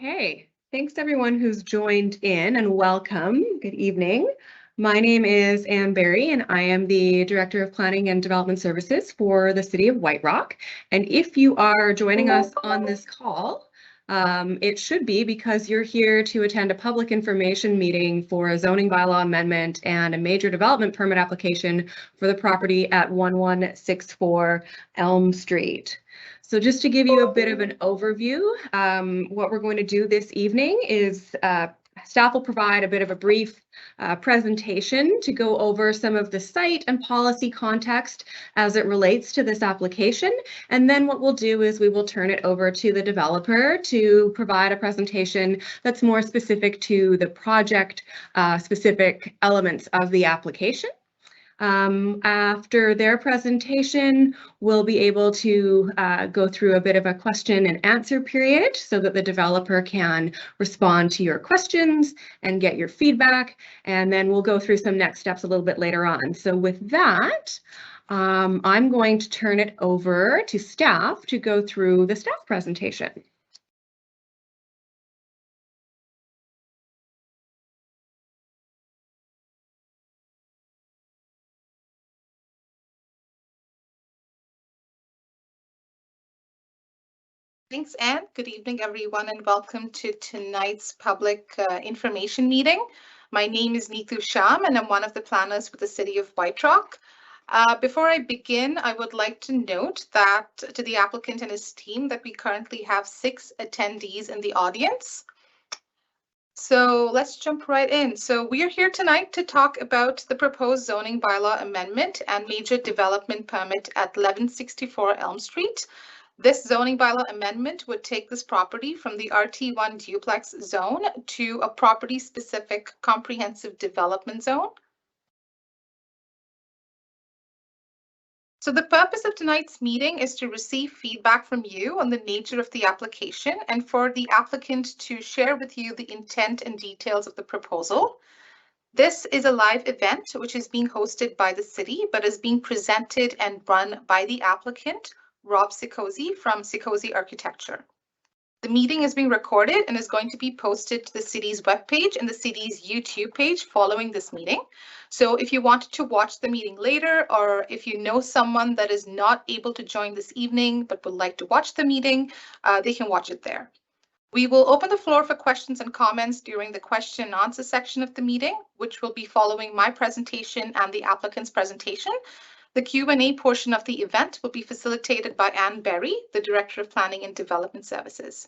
Hey, thanks everyone who's joined in and welcome. Good evening. My name is Ann Berry and I am the Director of Planning and Development Services for the City of White Rock. And if you are joining us on this call, it should be because you're here to attend a public information meeting for a zoning bylaw amendment and a major development permit application for the property at 1164 Elm Street. So just to give you a bit of an overview, what we're going to do this evening is staff will provide a bit of a brief presentation to go over some of the site and policy context as it relates to this application. And then what we'll do is we will turn it over to the developer to provide a presentation that's more specific to the project specific elements of the application. After their presentation, we'll be able to go through a bit of a question and answer period so that the developer can respond to your questions and get your feedback. And then we'll go through some next steps a little bit later on. So with that, I'm going to turn it over to staff to go through the staff presentation. Thanks, Anne. Good evening, everyone, and welcome to tonight's public information meeting. My name is Neetu Sham, and I'm one of the planners with the City of White Rock. Before I begin, I would like to note that to the applicant and his team that we currently have 6 attendees in the audience. So let's jump right in. So we are here tonight to talk about the proposed zoning bylaw amendment and major development permit at 1164 Elm Street. This zoning bylaw amendment would take this property from the RT1 duplex zone to a property-specific comprehensive development zone. So the purpose of tonight's meeting is to receive feedback from you on the nature of the application and for the applicant to share with you the intent and details of the proposal. This is a live event which is being hosted by the city but is being presented and run by the applicant, Rob Sikosi from Sikosi Architecture. The meeting is being recorded and is going to be posted to the city's webpage and the city's YouTube page following this meeting. So if you want to watch the meeting later, or if you know someone that is not able to join this evening but would like to watch the meeting, they can watch it there. We will open the floor for questions and comments during the question and answer section of the meeting, which will be following my presentation and the applicant's presentation. The Q&A portion of the event will be facilitated by Ann Berry, the Director of Planning and Development Services.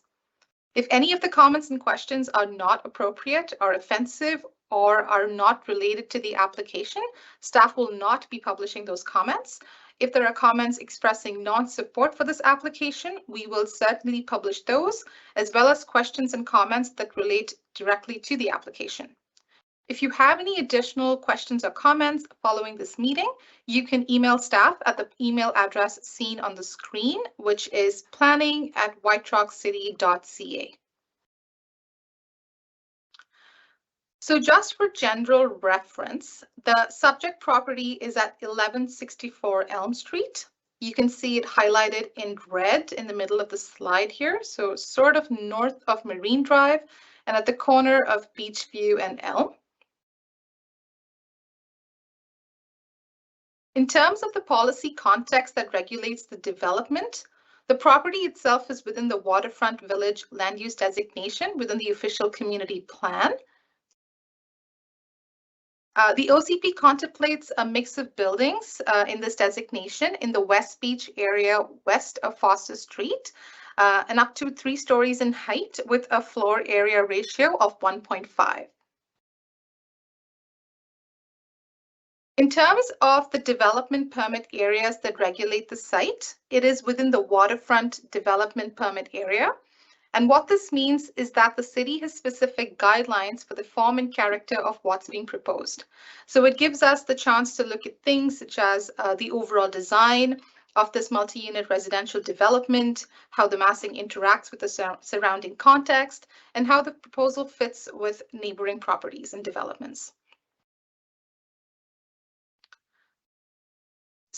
If any of the comments and questions are not appropriate, are offensive, or are not related to the application, staff will not be publishing those comments. If there are comments expressing non-support for this application, we will certainly publish those, as well as questions and comments that relate directly to the application. If you have any additional questions or comments following this meeting, you can email staff at the email address seen on the screen, which is planning@whiterockcity.ca. So just for general reference, the subject property is at 1164 Elm Street. You can see it highlighted in red in the middle of the slide here, so sort of north of Marine Drive and at the corner of Beachview and Elm. In terms of the policy context that regulates the development, the property itself is within the Waterfront Village land use designation within the official community plan. The OCP contemplates a mix of buildings in this designation in the West Beach area west of Foster Street and up to 3 stories in height with a floor area ratio of 1.5. In terms of the development permit areas that regulate the site, it is within the waterfront development permit area. And what this means is that the city has specific guidelines for the form and character of what's being proposed. So it gives us the chance to look at things such as the overall design of this multi-unit residential development, how the massing interacts with the surrounding context, and how the proposal fits with neighboring properties and developments.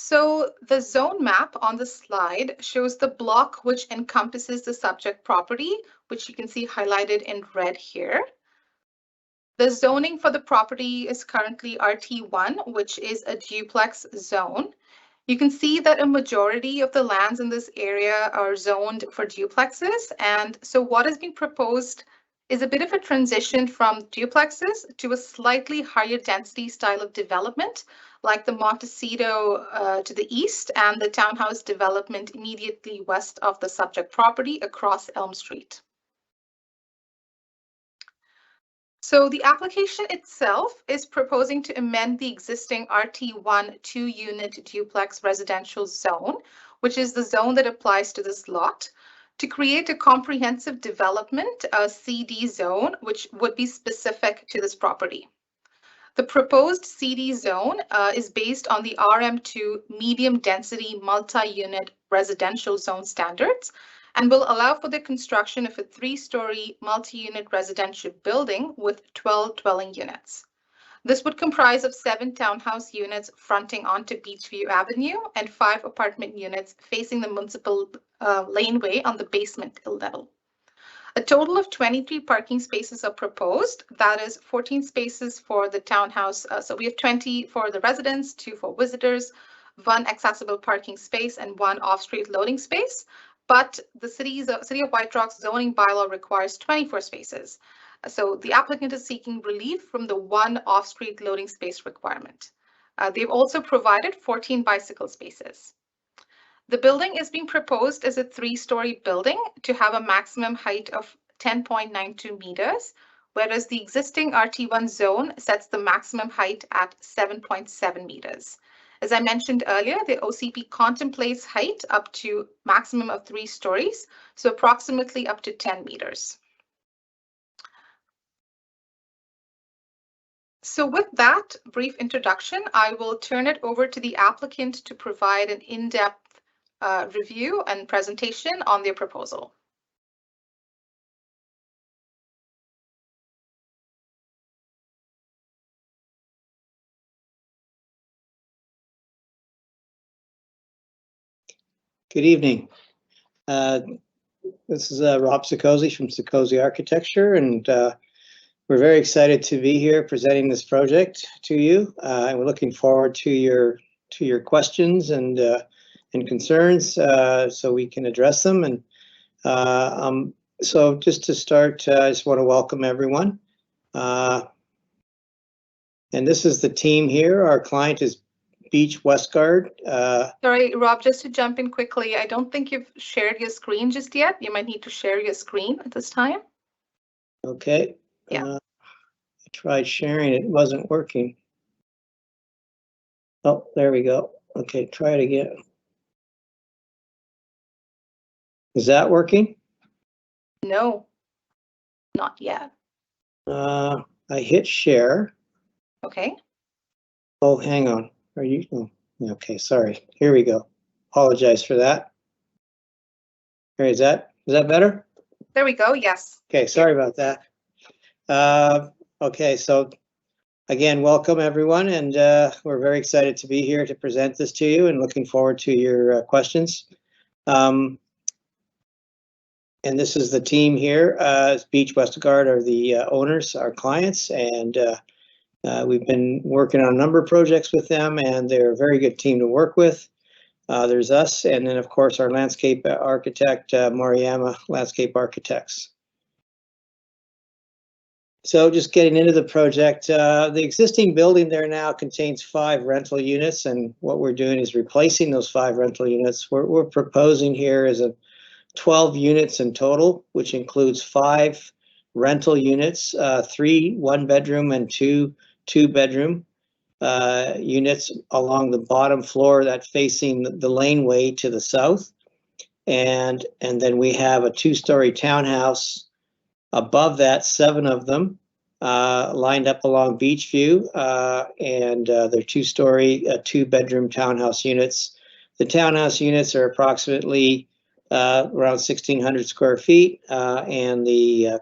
So the zone map on the slide shows the block which encompasses the subject property, which you can see highlighted in red here. The zoning for the property is currently RT1, which is a duplex zone. You can see that a majority of the lands in this area are zoned for duplexes. And so what is being proposed is a bit of a transition from duplexes to a slightly higher density style of development, like the Montecito to the east and the townhouse development immediately west of the subject property across Elm Street. So the application itself is proposing to amend the existing RT1 2-unit duplex residential zone, which is the zone that applies to this lot, to create a comprehensive development, a CD zone, which would be specific to this property. The proposed CD zone is based on the RM2 medium density multi-unit residential zone standards, and will allow for the construction of a 3-story multi-unit residential building with 12 dwelling units. This would comprise of 7 townhouse units fronting onto Beachview Avenue and 5 apartment units facing the municipal laneway on the basement level. A total of 23 parking spaces are proposed. That is 14 spaces for the townhouse. So we have 20 for the residents, 2 for visitors, 1 accessible parking space, and 1 off-street loading space. But the City of White Rock's zoning bylaw requires 24 spaces. So the applicant is seeking relief from the 1 off-street loading space requirement. They've also provided 14 bicycle spaces. The building is being proposed as a 3-story building to have a maximum height of 10.92 meters, whereas the existing RT1 zone sets the maximum height at 7.7 meters. As I mentioned earlier, the OCP contemplates height up to maximum of 3 stories, so approximately up to 10 meters. So with that brief introduction, I will turn it over to the applicant to provide an in-depth review and presentation on their proposal. Good evening. This is Rob Sikosi from Sikosi Architecture, and we're very excited to be here presenting this project to you. And we're looking forward to your questions and concerns, so we can address them. And so just to start, I just want to welcome everyone. And this is the team here. Our client is Beach Westgard. Sorry, Rob, just to jump in quickly, I don't think you've shared your screen just yet. You might need to share your screen at this time. Okay. Yeah. I tried sharing, it wasn't working. Oh, there we go. Okay, try it again. Is that working? No, not yet. I hit share. Okay. Oh, hang on. Are you? Oh, okay, sorry. Here we go. Apologize for that. All right, is that better? There we go. Yes. Okay, sorry about that. Okay, so again, welcome everyone, and we're very excited to be here to present this to you and looking forward to your questions. And this is the team here. Beach Westgard are the owners, our clients, and we've been working on a number of projects with them, and they're a very good team to work with. There's us, and then of course our landscape architect, Mariama Landscape Architects. So just getting into the project, the existing building there now contains 5 rental units, and what we're doing is replacing those 5 rental units. We're proposing here is a 12 units in total, which includes 5 rental units, 3 1-bedroom and 2 2-bedroom units along the bottom floor that facing the laneway to the south, and then we have a 2-story townhouse above that, 7 of them lined up along Beachview, and they're 2-story 2-bedroom townhouse units. The townhouse units are approximately around 1,600 square feet, and the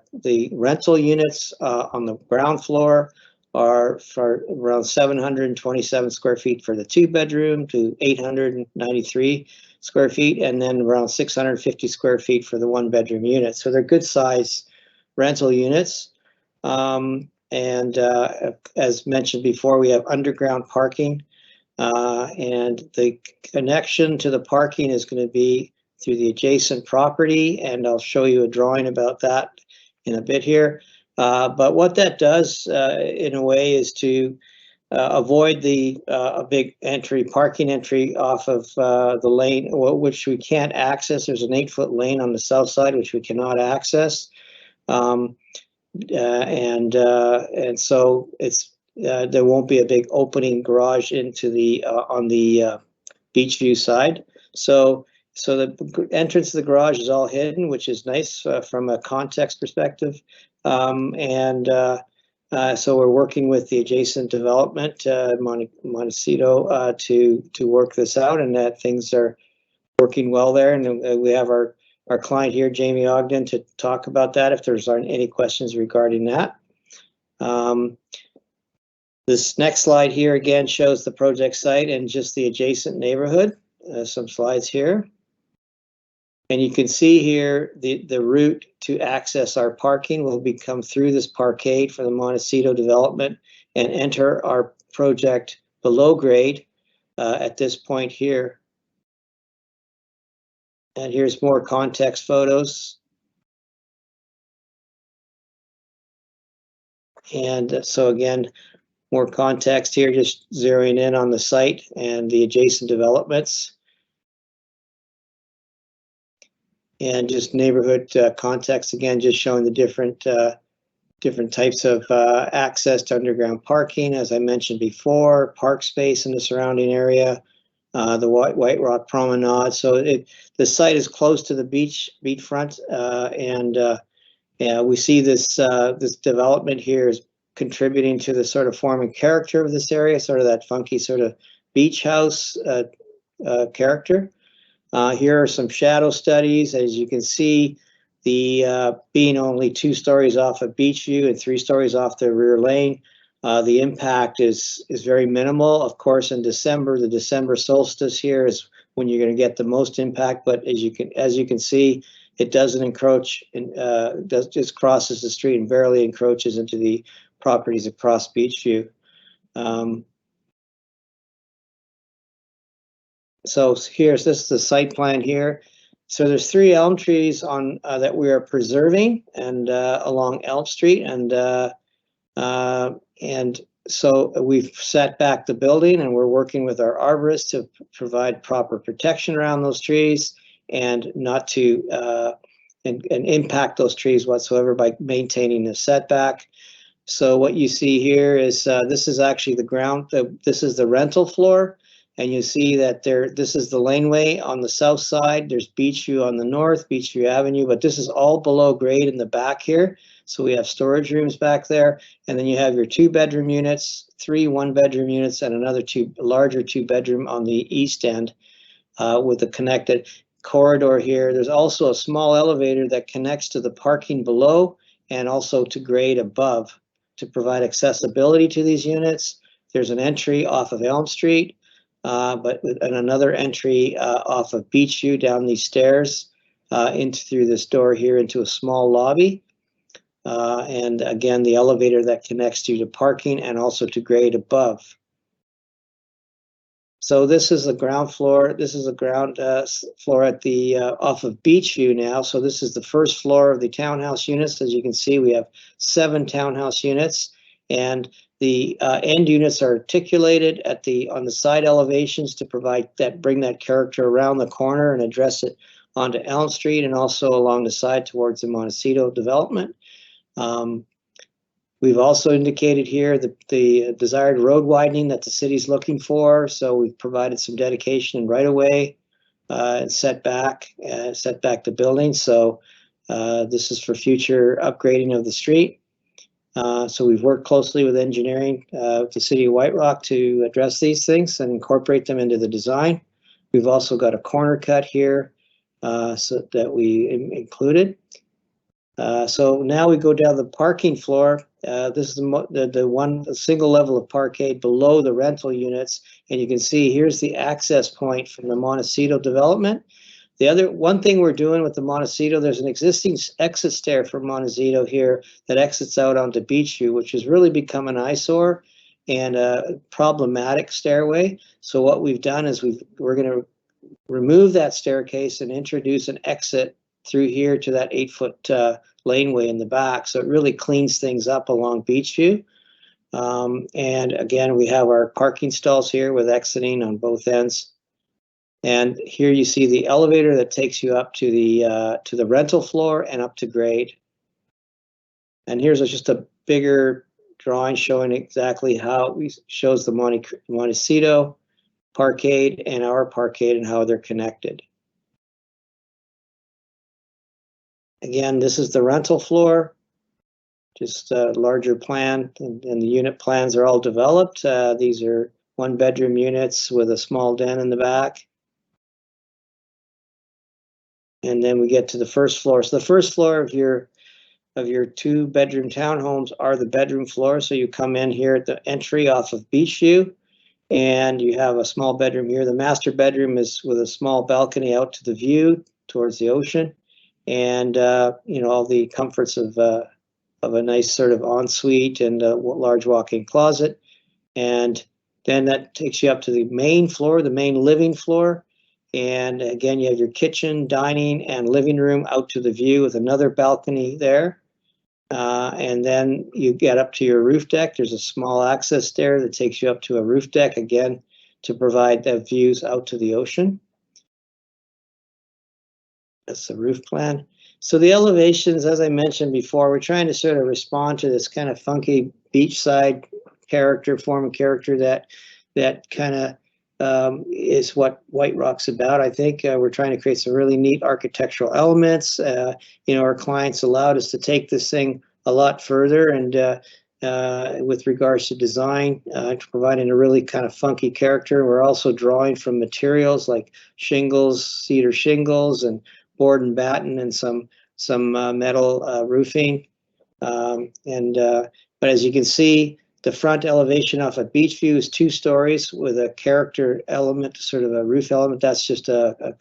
rental units on the ground floor are for around 727 square feet for the 2-bedroom to 893 square feet, and then around 650 square feet for the 1-bedroom unit. So they're good size rental units. As mentioned before, we have underground parking, and the connection to the parking is going to be through the adjacent property, and I'll show you a drawing about that in a bit here. But what that does, in a way, is to avoid the a big parking entry off of the lane, which we can't access. There's an 8-foot lane on the south side which we cannot access, and so it's there won't be a big opening garage into the on the Beachview side. So the entrance to the garage is all hidden, which is nice from a context perspective. So we're working with the adjacent development, Montecito, to work this out, and that things are working well there. And we have our client here, Jamie Ogden, to talk about that if there's any questions regarding that. This next slide here again shows the project site and just the adjacent neighborhood. Some slides here. And you can see here the route to access our parking will come through this parkade for the Montecito development and enter our project below grade at this point here. And here's more context photos. And so again, more context here, just zeroing in on the site and the adjacent developments. And just neighborhood context, again, just showing the different types of access to underground parking, as I mentioned before, park space in the surrounding area, the White Rock Promenade. So the site is close to the beachfront, and we see this development here is contributing to the sort of form and character of this area, sort of that funky sort of beach house character. Here are some shadow studies. As you can see, the being only 2 stories off of Beachview and 3 stories off the rear lane, the impact is very minimal. Of course, in December, the December solstice here is when you're going to get the most impact. But as you can see, it doesn't encroach, just crosses the street and barely encroaches into the properties across Beachview. So this is the site plan here. So there's 3 elm trees on that we are preserving and along Elm Street, and so we've set back the building, and we're working with our arborist to provide proper protection around those trees and not to and impact those trees whatsoever by maintaining the setback. So what you see here is this is actually the ground. This is the rental floor. And you see that this is the laneway on the south side. There's Beachview on the north, Beachview Avenue, but this is all below grade in the back here. So we have storage rooms back there. And then you have your 2-bedroom units, 3 1-bedroom units, and another larger 2-bedroom on the east end with a connected corridor here. There's also a small elevator that connects to the parking below and also to grade above to provide accessibility to these units. There's an entry off of Elm Street. And another entry off of Beachview down these stairs through this door here into a small lobby. And again, the elevator that connects you to parking and also to grade above. So this is the ground floor. This is the ground floor at the off of Beachview now. So this is the first floor of the townhouse units. As you can see, we have 7 townhouse units, and the end units are articulated on the side elevations to bring that character around the corner and address it onto Elm Street and also along the side towards the Montecito development. We've also indicated here the desired road widening that the city's looking for. So we've provided some dedication and right of way and set back the building. So this is for future upgrading of the street. So we've worked closely with engineering, the city of White Rock, to address these things and incorporate them into the design. We've also got a corner cut here so that we included. So now we go down the parking floor, This is the single level of parkade below the rental units, and you can see here's the access point from the Montecito development. The other one thing we're doing with the Montecito, there's an existing exit stair from Montecito here that exits out onto Beachview, which has really become an eyesore and a problematic stairway. So what we've done is we're going to remove that staircase and introduce an exit through here to that 8-foot laneway in the back. So it really cleans things up along Beachview. And again, we have our parking stalls here with exiting on both ends. And here you see the elevator that takes you up to the rental floor and up to grade. And here's just a bigger drawing showing exactly how it shows the Montecito Parkade and our Parkade and how they're connected. Again, this is the rental floor, just a larger plan, and the unit plans are all developed. These are 1-bedroom units with a small den in the back. And then we get to the first floor. So the first floor of your 2-bedroom townhomes are the bedroom floor. So you come in here at the entry off of Beachview, and you have a small bedroom here. The master bedroom is with a small balcony out to the view towards the ocean, and all the comforts of a nice sort of ensuite and a large walk-in closet. And then that takes you up to the main floor, the main living floor. And again, you have your kitchen, dining, and living room out to the view with another balcony there. And then you get up to your roof deck. There's a small access stair that takes you up to a roof deck, again, to provide the views out to the ocean. That's the roof plan. So the elevations, as I mentioned before, we're trying to sort of respond to this kind of funky beachside character, form of character that kind of is what White Rock's about. I think we're trying to create some really neat architectural elements. Our clients allowed us to take this thing a lot further, and with regards to design, providing a really kind of funky character. We're also drawing from materials like shingles, cedar shingles, and board and batten, and some metal roofing. But as you can see, the front elevation off of Beachview is 2 stories with a character element, sort of a roof element. That's just a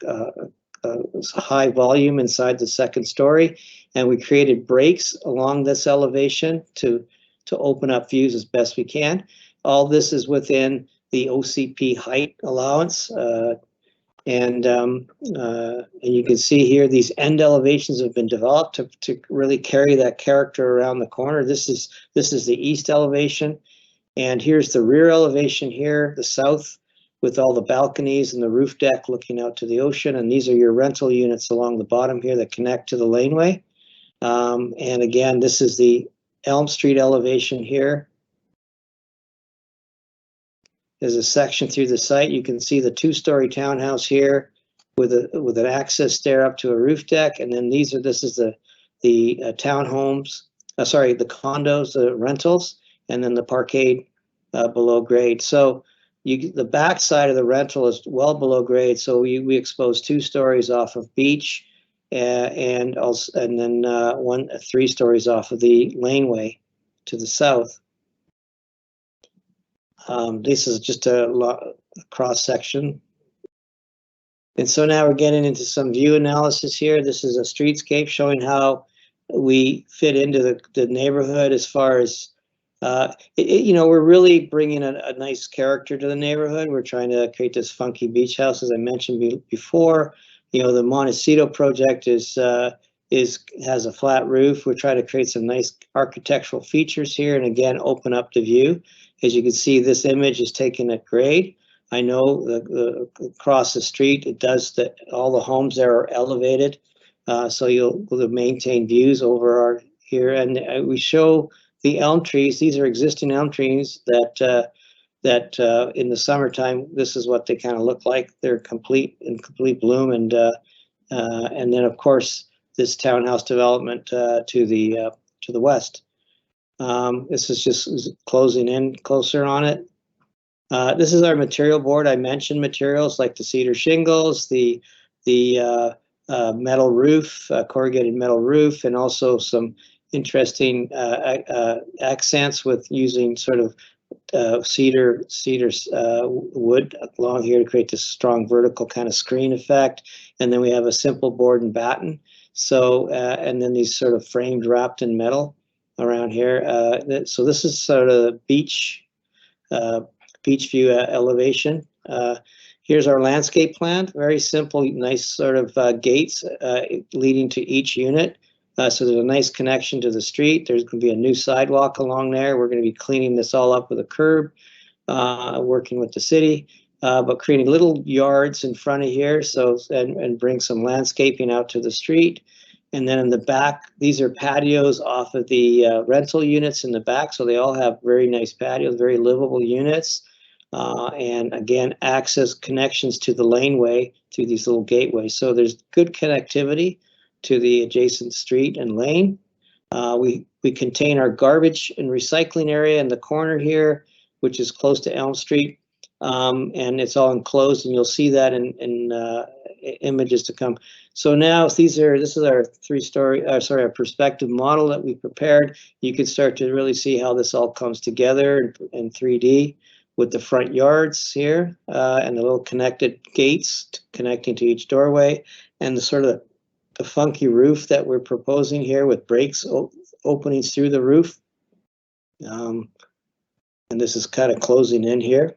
high volume inside the 2nd story. And we created breaks along this elevation to open up views as best we can. All this is within the OCP height allowance. And you can see here these end elevations have been developed to really carry that character around the corner. This is the east elevation, and here's the rear elevation here, the south, with all the balconies and the roof deck looking out to the ocean. And these are your rental units along the bottom here that connect to the laneway. And again, this is the Elm Street elevation here. There's a section through the site. You can see the 2-story townhouse here with an access stair up to a roof deck, and then this is the townhomes. The condos, the rentals, and then the parkade below grade. So the back side of the rental is well below grade. So we expose 2 stories off of beach, and then 3 stories off of the laneway to the south. This is just a cross section. And so now we're getting into some view analysis here. This is a streetscape showing how we fit into the neighborhood as far as, we're really bringing a nice character to the neighborhood. We're trying to create this funky beach house, as I mentioned before. The Montecito project has a flat roof. We're trying to create some nice architectural features here, and again, open up the view. As you can see, this image is taken at grade. I know across the street, all the homes there are elevated, so you'll maintain views over here. And we show the elm trees. These are existing elm trees that in the summertime, this is what they kind of look like. They're in complete bloom, and then of course this townhouse development to the west. This is just closing in closer on it. This is our material board. I mentioned materials like the cedar shingles, the metal roof, corrugated metal roof, and also some interesting accents with using sort of cedar wood along here to create this strong vertical kind of screen effect. And then we have a simple board and batten. So, and then these sort of framed wrapped in metal around here. So this is sort of beach view elevation. Here's our landscape plan, very simple, nice sort of gates leading to each unit. So there's a nice connection to the street. There's going to be a new sidewalk along there. We're going to be cleaning this all up with a curb, working with the city, but creating little yards in front of here, so and bring some landscaping out to the street. And then in the back, these are patios off of the rental units in the back. So they all have very nice patios, very livable units. And again, access connections to the laneway through these little gateways. So there's good connectivity to the adjacent street and lane. We contain our garbage and recycling area in the corner here, which is close to Elm Street. And it's all enclosed, and you'll see that in images to come. So now this is our our perspective model that we prepared. You can start to really see how this all comes together in 3D with the front yards here and the little connected gates connecting to each doorway, and the sort of the funky roof that we're proposing here with breaks openings through the roof. And this is kind of closing in here.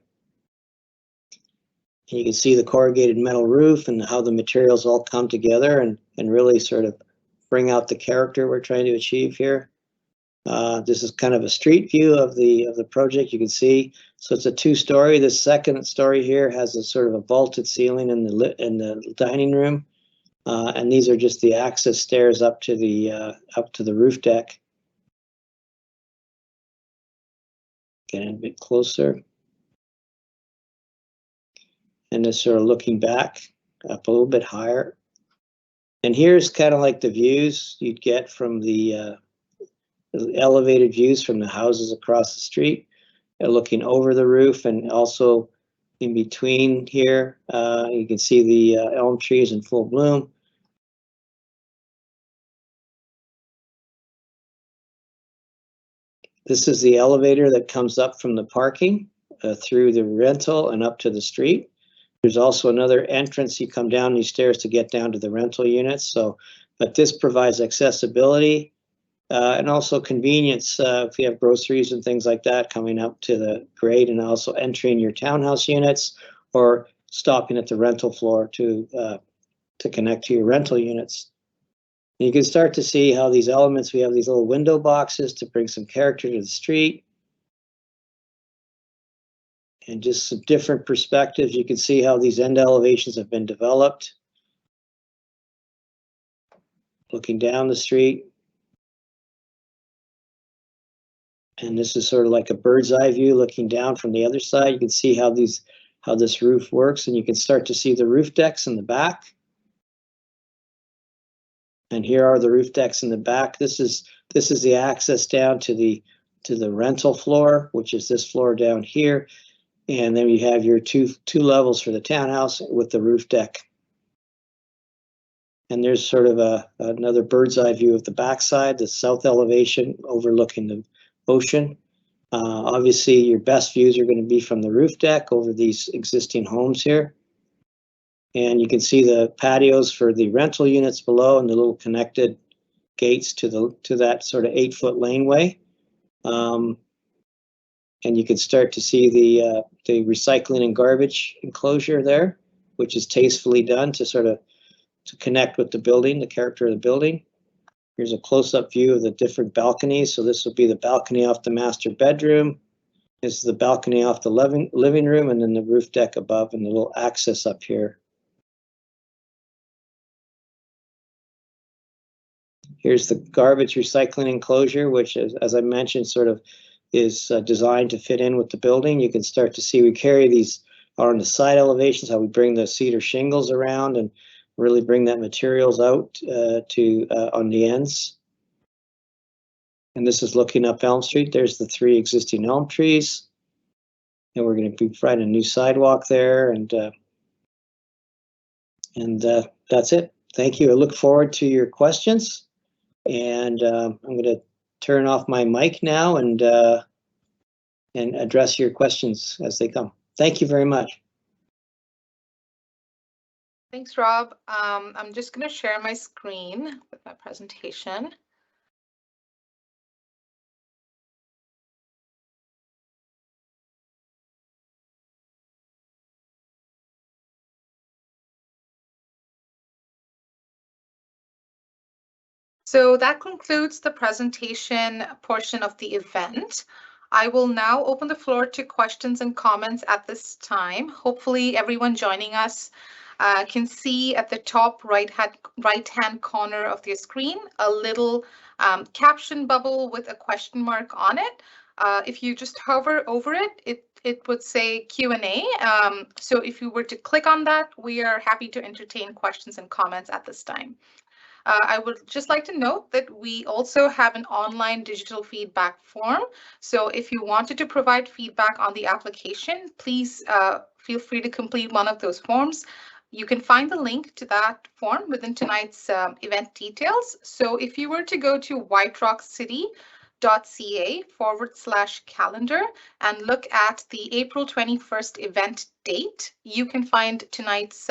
And you can see the corrugated metal roof and how the materials all come together and really sort of bring out the character we're trying to achieve here. This is kind of a street view of the project. You can see, so it's a two-story. The second story here has a sort of a vaulted ceiling in the dining room, and these are just the access stairs up to the roof deck. Getting a bit closer. And just sort of looking back up a little bit higher. And here's kind of like the views you'd get from the elevated views from the houses across the street, looking over the roof, and also in between here, you can see the elm trees in full bloom. This is the elevator that comes up from the parking through the rental and up to the street. There's also another entrance. You come down these stairs to get down to the rental units. So, but this provides accessibility and also convenience if you have groceries and things like that coming up to the grade, and also entering your townhouse units or stopping at the rental floor to connect to your rental units. And you can start to see how these elements, we have these little window boxes to bring some character to the street. And just some different perspectives. You can see how these end elevations have been developed. Looking down the street. And this is sort of like a bird's eye view looking down from the other side. You can see how this roof works, and you can start to see the roof decks in the back. And here are the roof decks in the back. This is the access down to the rental floor, which is this floor down here. And then you have your two levels for the townhouse with the roof deck. And there's sort of another bird's eye view of the backside, the south elevation overlooking the ocean. Obviously, your best views are going to be from the roof deck over these existing homes here. And you can see the patios for the rental units below and the little connected gates to that sort of 8-foot laneway. And you can start to see the recycling and garbage enclosure there, which is tastefully done to connect with the building, the character of the building. Here's a close-up view of the different balconies. So this will be the balcony off the master bedroom. This is the balcony off the living room, and then the roof deck above and the little access up here. Here's the garbage recycling enclosure, which is, as I mentioned, sort of is designed to fit in with the building. You can start to see we carry these on the side elevations, how we bring the cedar shingles around and really bring that materials out on the ends. And this is looking up Elm Street. There's the 3 existing elm trees. And we're going to be providing a new sidewalk there. And that's it. Thank you. I look forward to your questions. And I'm going to turn off my mic now and address your questions as they come. Thank you very much. Thanks, Rob. I'm just going to share my screen with my presentation. So that concludes the presentation portion of the event. I will now open the floor to questions and comments at this time. Hopefully everyone joining us can see at the top right-hand corner of their screen a little caption bubble with a question mark on it. If you just hover over it, it would say Q&A. So if you were to click on that, we are happy to entertain questions and comments at this time. I would just like to note that we also have an online digital feedback form. So if you wanted to provide feedback on the application, please feel free to complete one of those forms. You can find the link to that form within tonight's event details. So if you were to go to whiterockcity.ca/calendar and look at the April 21st event date, you can find tonight's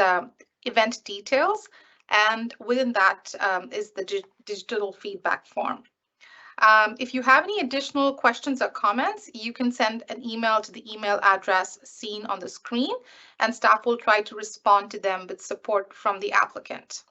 event details. And within that is the digital feedback form. If you have any additional questions or comments, you can send an email to the email address seen on the screen, and staff will try to respond to them with support from the applicant.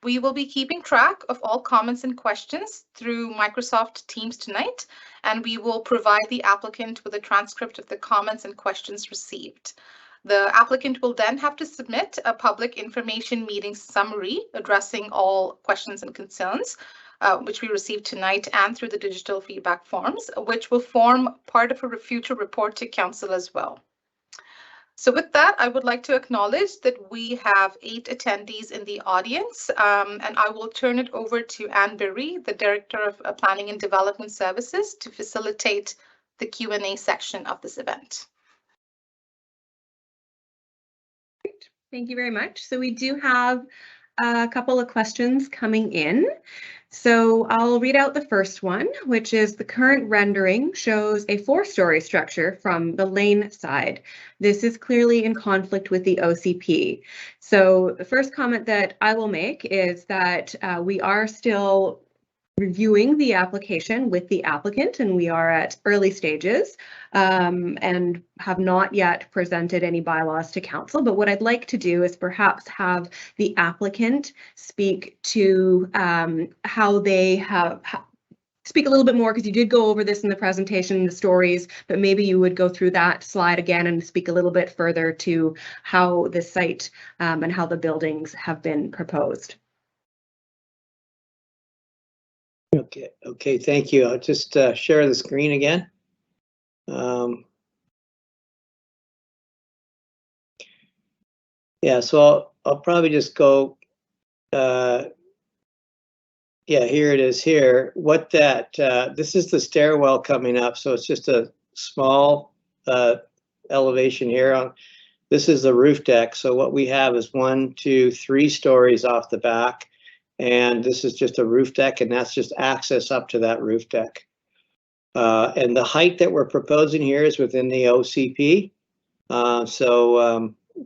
We will be keeping track of all comments and questions through Microsoft Teams tonight, and we will provide the applicant with a transcript of the comments and questions received. The applicant will then have to submit a public information meeting summary addressing all questions and concerns, which we received tonight and through the digital feedback forms, which will form part of a future report to council as well. So with that, I would like to acknowledge that we have 8 attendees in the audience, and I will turn it over to Anne Berry, the Director of Planning and Development Services, to facilitate the Q&A section of this event. Thank you very much. So we do have a couple of questions coming in. So I'll read out the first one, which is the current rendering shows a 4-story structure from the lane side. This is clearly in conflict with the OCP. So the first comment that I will make is that we are still reviewing the application with the applicant, and we are at early stages and have not yet presented any bylaws to council. But what I'd like to do is perhaps have the applicant speak to how they have speak a little bit more, because you did go over this in the presentation, the stories, but maybe you would go through that slide again and speak a little bit further to how the site and how the buildings have been proposed. Okay, thank you. I'll just share the screen again. Yeah, so I'll probably just go, yeah, here it is here. What that, this is the stairwell coming up, so it's just a small elevation here. This is the roof deck, so what we have is 1, 2, 3 stories off the back. And this is just a roof deck, and that's just access up to that roof deck. And the height that we're proposing here is within the OCP.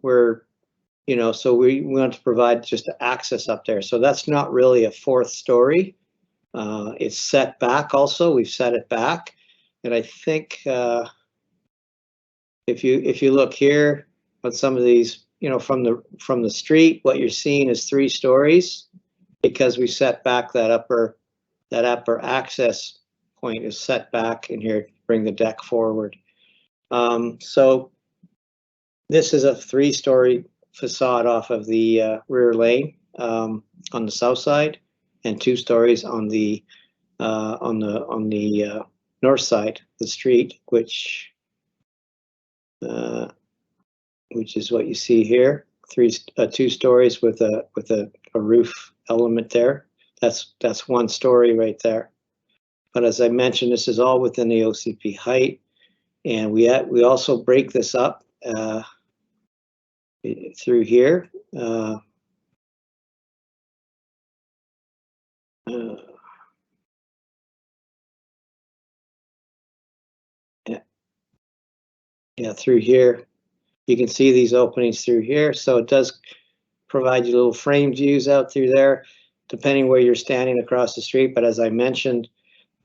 We're, you know, so we want to provide just access up there. So that's not really a 4th story. It's set back also. We've set it back. And I think if you look here on some of these, you know, from the street, what you're seeing is 3 stories. Because we set back that upper access point is set back in here to bring the deck forward. So this is a 3-story facade off of the rear lane on the south side, and 2 stories on the north side of the street, which is what you see here. 2 stories with a roof element there. That's 1 story right there. But as I mentioned, this is all within the OCP height, and we also break this up through here. Yeah, through here. You can see these openings through here. So it does provide you little frame views out through there, depending where you're standing across the street. But as I mentioned,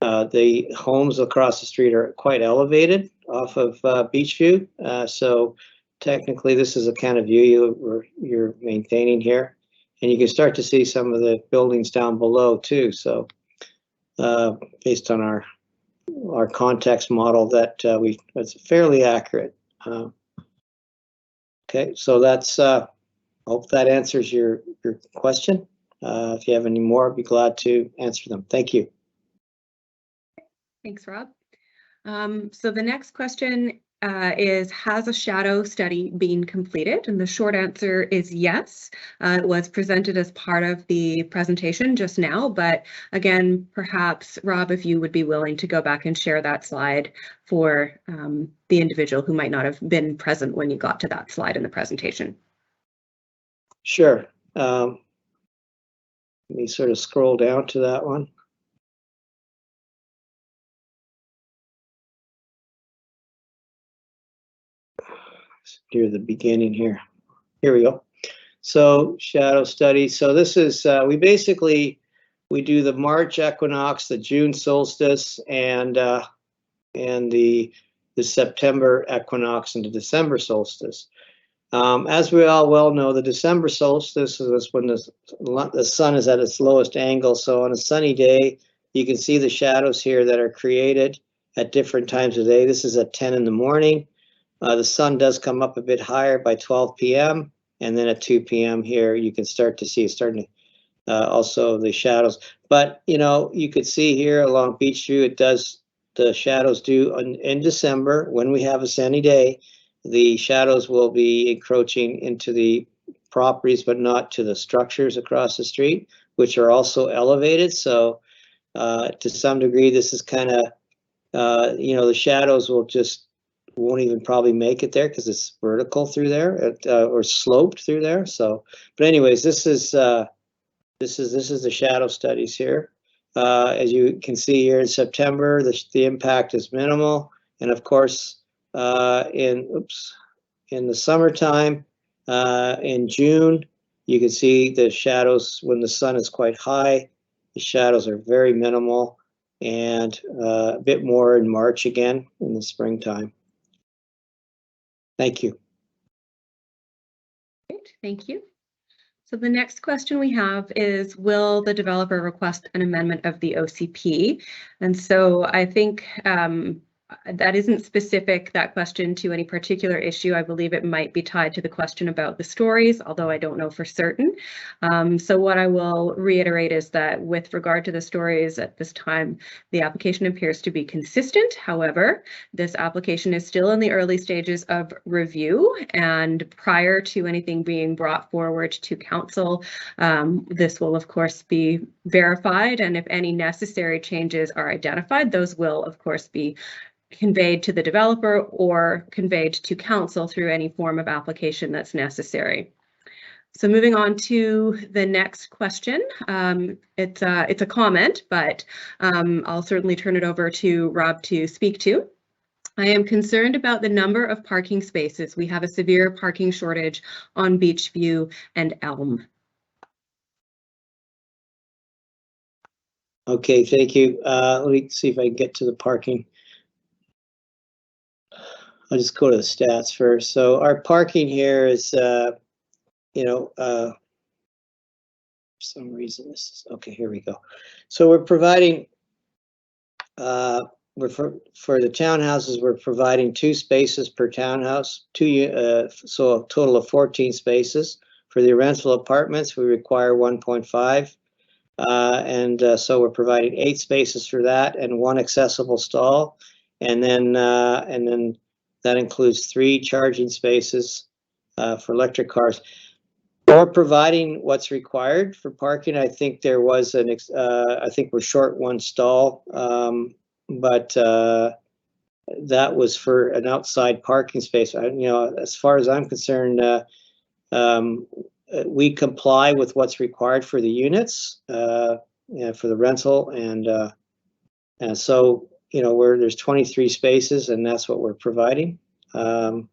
the homes across the street are quite elevated off of Beachview. So technically, this is a kind of view you're maintaining here. And you can start to see some of the buildings down below too. So based on our context model, that's fairly accurate. Okay, so that's hope that answers your question. If you have any more, I'd be glad to answer them. Thank you. Thanks, Rob. So the next question is, has a shadow study been completed? And the short answer is yes. It was presented as part of the presentation just now, but again, perhaps, Rob, if you would be willing to go back and share that slide for the individual who might not have been present when you got to that slide in the presentation. Sure. Let me sort of scroll down to that one. Near the beginning here. Here we go. So shadow study. So this is we do the March equinox, the June solstice, and the September equinox and the December solstice. As we all well know, the December solstice is when the sun is at its lowest angle. So on a sunny day, you can see the shadows here that are created at different times of day. This is at 10 in the morning. The sun does come up a bit higher by 12 p.m. and then at 2 p.m. here you can start to see also the shadows. But you could see here along Beachview, the shadows do in December when we have a sunny day. The shadows will be encroaching into the properties, but not to the structures across the street, which are also elevated. So to some degree, this is kind of the shadows won't even probably make it there because it's vertical through there or sloped through there. So, but anyways, this is the shadow studies here. As you can see here in September, the impact is minimal, and of course, in the summertime, in June, you can see the shadows when the sun is quite high. The shadows are very minimal, and a bit more in March again in the springtime. Thank you. Great, thank you. So the next question we have is, will the developer request an amendment of the OCP? And so I think that isn't specific, that question, to any particular issue. I believe it might be tied to the question about the stories, although I don't know for certain. So what I will reiterate is that with regard to the stories at this time, the application appears to be consistent. However, this application is still in the early stages of review, and prior to anything being brought forward to council, this will of course be verified, and if any necessary changes are identified, those will of course be conveyed to the developer or conveyed to council through any form of application that's necessary. So moving on to the next question. It's a comment, but I'll certainly turn it over to Rob to speak to. I am concerned about the number of parking spaces. We have a severe parking shortage on Beachview and Elm. Okay, thank you. Let me see if I can get to the parking. I'll just go to the stats first. So our parking here is, for some reason this is, okay, here we go. So we're providing, for the townhouses, we're providing 2 spaces per townhouse, so a total of 14 spaces. For the rental apartments, we require 1.5. So we're providing 8 spaces for that and 1 accessible stall. And then that includes 3 charging spaces for electric cars. We're providing what's required for parking. I think there was I think we're short 1 stall, but that was for an outside parking space. As far as I'm concerned, we comply with what's required for the units, for the rental, and so there's 23 spaces, and that's what we're providing. Oops.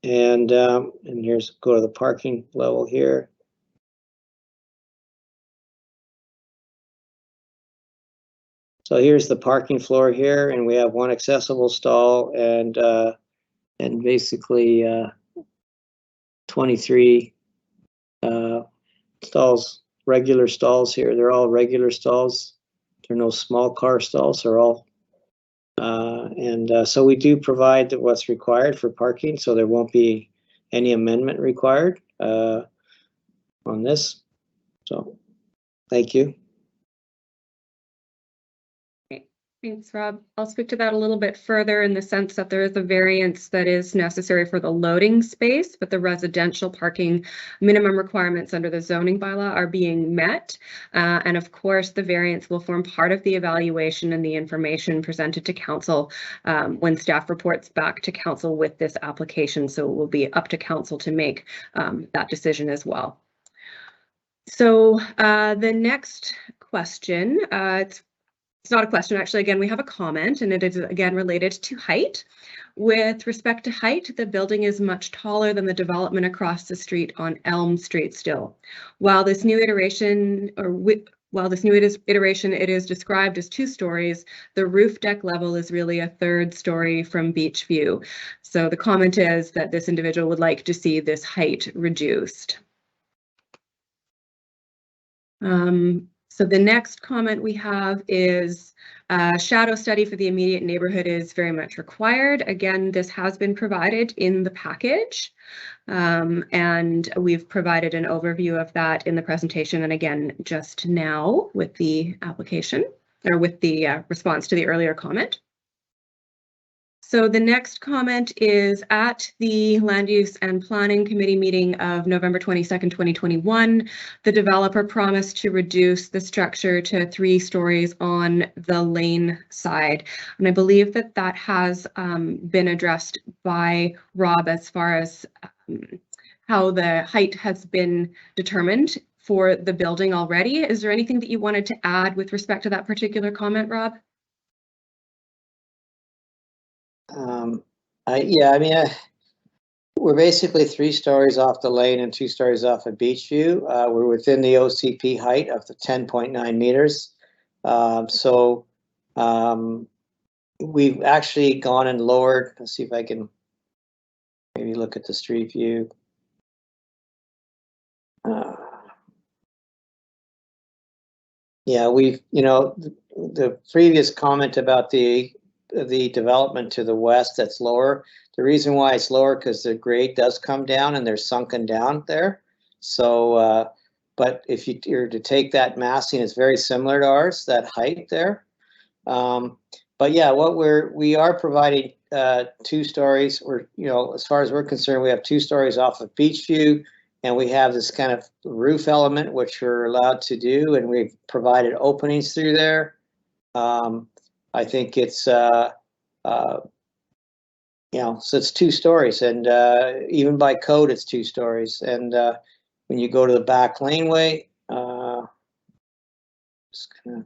And here's go to the parking level here. So here's the parking floor here, and we have one accessible stall and basically 23 stalls, regular stalls here. They're all regular stalls. There are no small car stalls. They're all, so we do provide what's required for parking. So there won't be any amendment required on this. So, thank you. Thanks, Rob. I'll speak to that a little bit further in the sense that there is a variance that is necessary for the loading space, but the residential parking minimum requirements under the zoning bylaw are being met. And of course, the variance will form part of the evaluation and the information presented to council when staff reports back to council with this application. So it will be up to council to make that decision as well. So the next question, it's not a question, actually. Again, we have a comment, and it is again related to height. With respect to height, the building is much taller than the development across the street on Elm Street still. While this new iteration, it is described as 2 stories, the roof deck level is really a 3rd story from beach view. So the comment is that this individual would like to see this height reduced. So the next comment we have is shadow study for the immediate neighborhood is very much required. Again, this has been provided in the package, and we've provided an overview of that in the presentation, and again, just now with the application or with the response to the earlier comment. So the next comment is at the Land Use and Planning Committee meeting of November 22nd, 2021, the developer promised to reduce the structure to 3 stories on the lane side. And I believe that that has been addressed by Rob as far as how the height has been determined for the building already. Is there anything that you wanted to add with respect to that particular comment, Rob? We're basically 3 stories off the lane and 2 stories off of Beachview. We're within the OCP height of the 10.9 meters. We've actually gone and lowered. Let's see if I can maybe look at the street view. Yeah, we've, the previous comment about the development to the west, that's lower. The reason why it's lower because the grade does come down and they're sunken down there. So, but if you were to take that massing, it's very similar to ours, that height there. But yeah, we are providing 2 stories. We're, as far as we're concerned, we have 2 stories off of Beachview, and we have this kind of roof element which we're allowed to do, and we've provided openings through there. I think it's, so it's 2 stories, and even by code, it's 2 stories. And when you go to the back laneway, just kind of.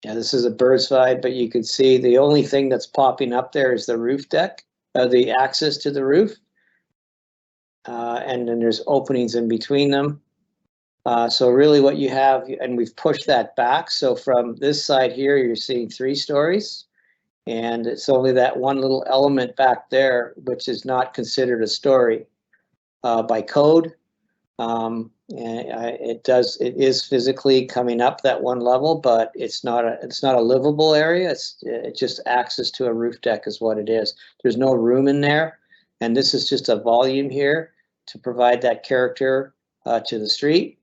Yeah, this is a bird's eye, but you can see the only thing that's popping up there is the roof deck, the access to the roof. And then there's openings in between them. So really what you have, and we've pushed that back. So from this side here, you're seeing 3 stories. And it's only that one little element back there, which is not considered a story by code. And it is physically coming up that one level, but it's not a livable area. It just access to a roof deck is what it is. There's no room in there, and this is just a volume here to provide that character to the street.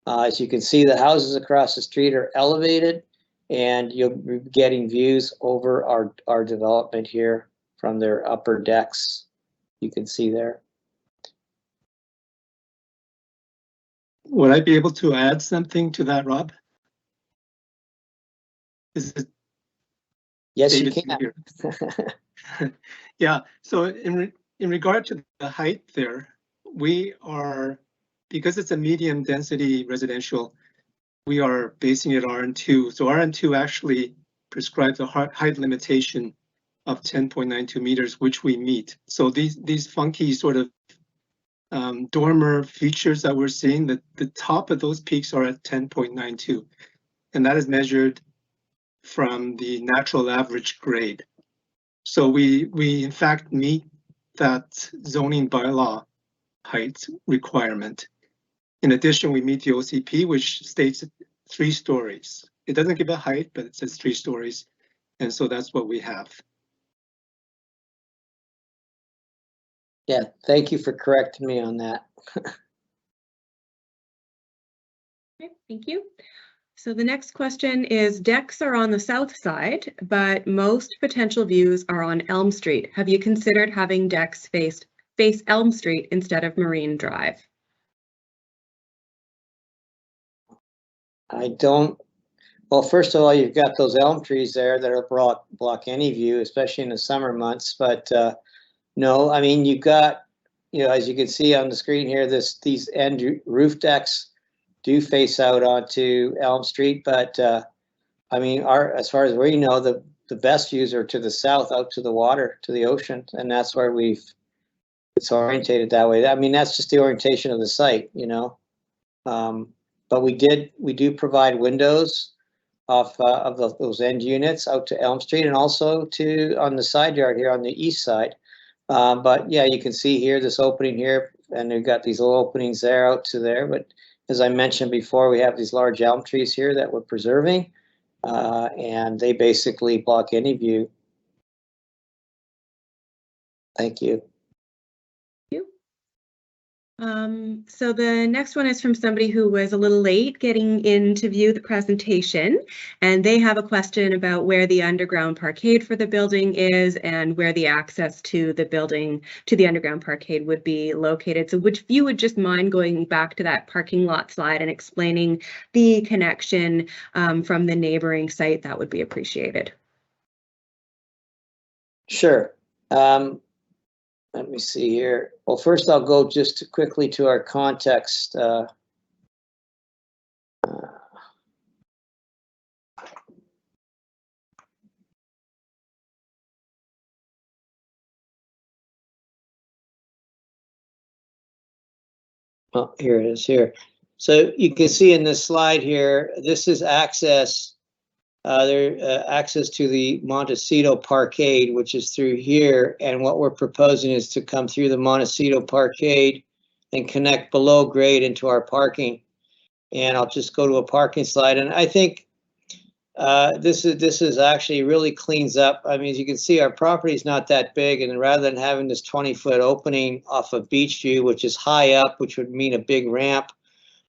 As you can see, the houses across the street are elevated, and you'll be getting views over our development here from their upper decks. You can see there. Would I be able to add something to that, Rob? Yes, you can. Yeah, so in in regard to the height there, we are, because it's a medium density residential, we are basing it RN2. So RN2 actually prescribes a height limitation of 10.92 meters, which we meet. So these funky sort of dormer features that we're seeing, the top of those peaks are at 10.92, and that is measured from the natural average grade. So we in fact meet that zoning bylaw height requirement. In addition, we meet the OCP, which states 3 stories. It doesn't give a height, but it says 3 stories. And so that's what we have. Yeah, thank you for correcting me on that. Okay, thank you. So the next question is, decks are on the south side, but most potential views are on Elm Street. Have you considered having decks face Elm Street instead of Marine Drive? I don't, well, first of all, you've got those elm trees there that will block any view, especially in the summer months. But no, I mean, you've got, you know, as you can see on the screen here, these end roof decks do face out onto Elm Street. But I mean, as far as we know, the best views are to the south, out to the water, to the ocean, and that's where it's orientated that way. I mean, that's just the orientation of the site, you know. But we do provide windows off of those end units out to Elm Street, and also on the side yard here on the east side. But yeah, you can see here this opening here, and we've got these little openings there out to there. But as I mentioned before, we have these large elm trees here that we're preserving, and they basically block any view. Thank you. So the next one is from somebody who was a little late getting in to view the presentation, and they have a question about where the underground parkade for the building is and where the access to the building, to the underground parkade, would be located. So if you would just mind going back to that parking lot slide and explaining the connection from the neighboring site, that would be appreciated. Sure. Let me see here. Well, first I'll go just quickly to our context. Oh, here it is here. So you can see in this slide here, this is access. Access to the Montecito Parkade, which is through here, and what we're proposing is to come through the Montecito Parkade and connect below grade into our parking. And I'll just go to a parking slide, and I think this is actually really cleans up. I mean, as you can see, our property is not that big, and rather than having this 20-foot opening off of Beachview, which is high up, which would mean a big ramp,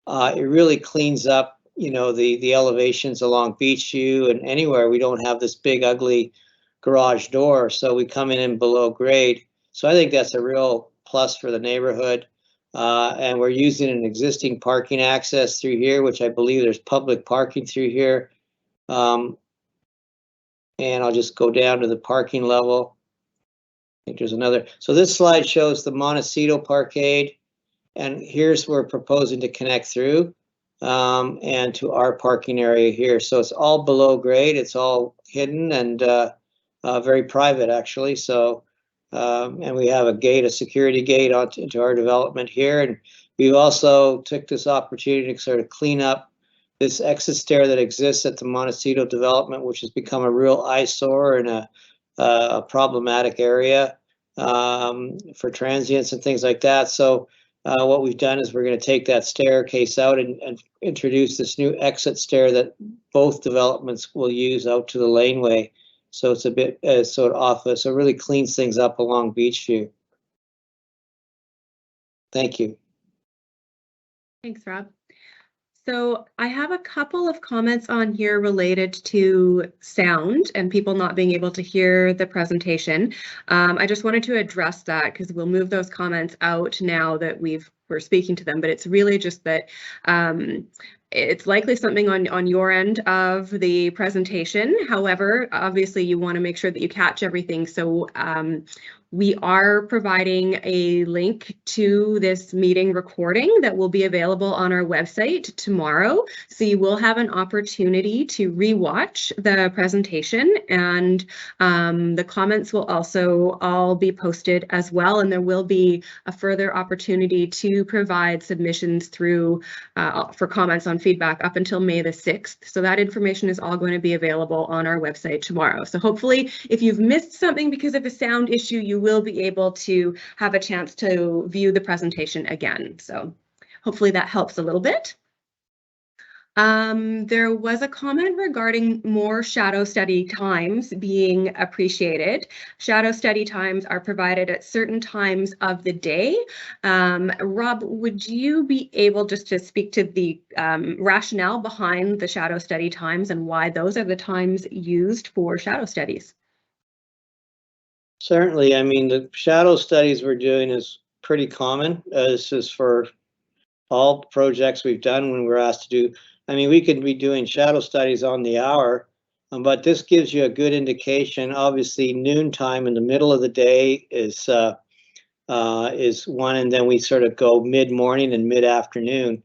it really cleans up, you know, the elevations along Beachview and anywhere. We don't have this big ugly garage door, so we come in below grade. So I think that's a real plus for the neighborhood. And we're using an existing parking access through here, which I believe there's public parking through here. And I'll just go down to the parking level. I think there's another. So this slide shows the Montecito Parkade, and here's where we're proposing to connect through. And to our parking area here. So it's all below grade, it's all hidden and very private actually. So, and we have a security gate into our development here. And we've also took this opportunity to sort of clean up this exit stair that exists at the Montecito development, which has become a real eyesore and a problematic area for transients and things like that. So what we've done is we're going to take that staircase out and introduce this new exit stair that both developments will use out to the laneway. So it's a bit sort of off, so it really cleans things up along Beachview. Thank you. Thanks, Rob. So I have a couple of comments on here related to sound and people not being able to hear the presentation. I just wanted to address that because we'll move those comments out now that we're speaking to them, but it's really just that it's likely something on your end of the presentation. However, obviously you want to make sure that you catch everything. So We are providing a link to this meeting recording that will be available on our website tomorrow. So you will have an opportunity to rewatch the presentation, and the comments will also all be posted as well. And there will be a further opportunity to provide submissions through for comments on feedback up until May the 6th. So that information is all going to be available on our website tomorrow. So hopefully if you've missed something because of a sound issue, you will be able to have a chance to view the presentation again. So hopefully that helps a little bit. There was a comment regarding more shadow study times being appreciated. Shadow study times are provided at certain times of the day. Rob, would you be able just to speak to the rationale behind the shadow study times and why those are the times used for shadow studies? Certainly. I mean, the shadow studies we're doing is pretty common. This is for all projects we've done when we're asked to do. I mean, we could be doing shadow studies on the hour, but this gives you a good indication. Obviously, noontime in the middle of the day is one, and then we sort of go mid-morning and mid-afternoon.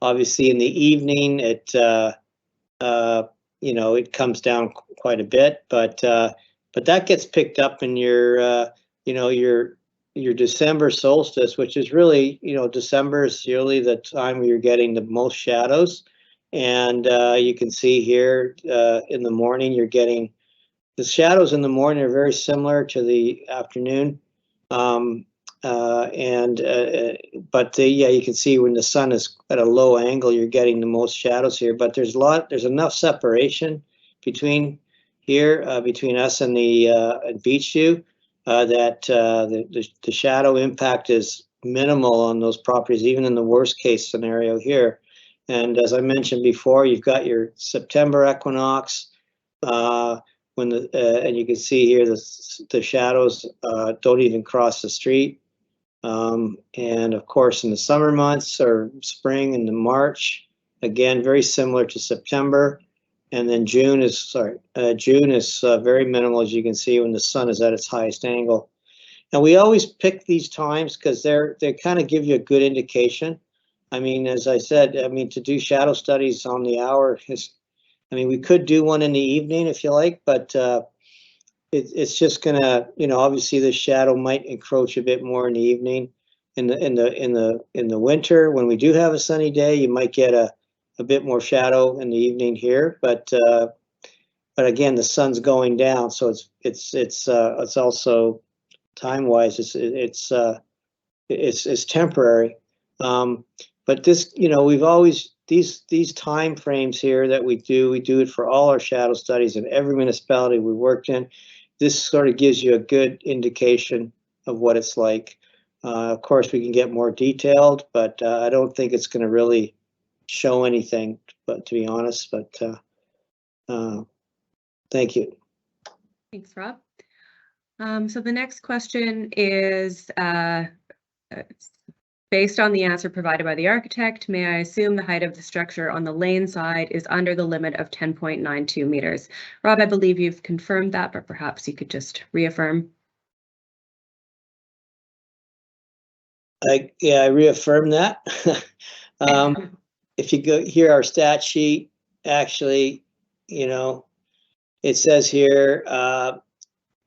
Obviously, in the evening, it it comes down quite a bit, but that gets picked up in your your December solstice, which is really, December is really the time where you're getting the most shadows. And you can see here in the morning, you're getting the shadows in the morning are very similar to the afternoon. But you can see when the sun is at a low angle, you're getting the most shadows here. But there's enough separation between us and the beach view that the shadow impact is minimal on those properties, even in the worst case scenario here. And as I mentioned before, you've got your September equinox, and you can see here the shadows don't even cross the street. And of course, in the summer months or spring and the March, again, very similar to September. And then June is very minimal, as you can see, when the sun is at its highest angle. And we always pick these times because they kind of give you a good indication. I mean, as I said, to do shadow studies on the hour we could do one in the evening if you like, but it's just gonna, obviously the shadow might encroach a bit more in the evening. In the winter, when we do have a sunny day, you might get a bit more shadow in the evening here, but again, the sun's going down, so it's also time-wise it's temporary. But this, we've always these time frames here that we do it for all our shadow studies in every municipality we worked in. This sort of gives you a good indication of what it's like. Of course, we can get more detailed, but I don't think it's going to really show anything, but to be honest, but thank you. Thanks, Rob. So the next question is, based on the answer provided by the architect, may I assume the height of the structure on the lane side is under the limit of 10.92 meters? Rob, I believe you've confirmed that, but perhaps you could just reaffirm. I reaffirm that. If you go here, our stat sheet, actually, it says here,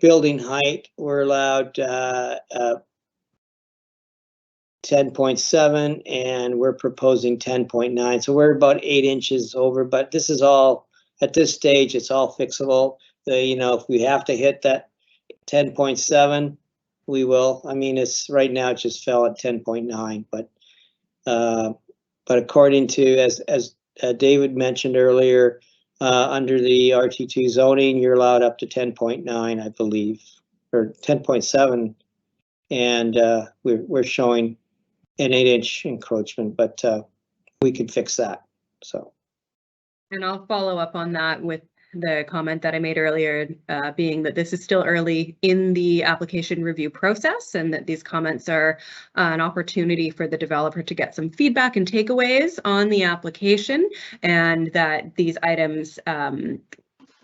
building height, we're allowed 10.7 and we're proposing 10.9. So we're about 8 inches over, but this is all, at this stage, it's all fixable. If we have to hit that 10.7, we will. I mean, it's right now it just fell at 10.9, but according to, as David mentioned earlier, under the RT2 zoning, you're allowed up to 10.9, I believe, or 10.7, and we're showing an 8-inch encroachment, but we can fix that. So, and I'll follow up on that with the comment that I made earlier, being that this is still early in the application review process, and that these comments are an opportunity for the developer to get some feedback and takeaways on the application, and that these items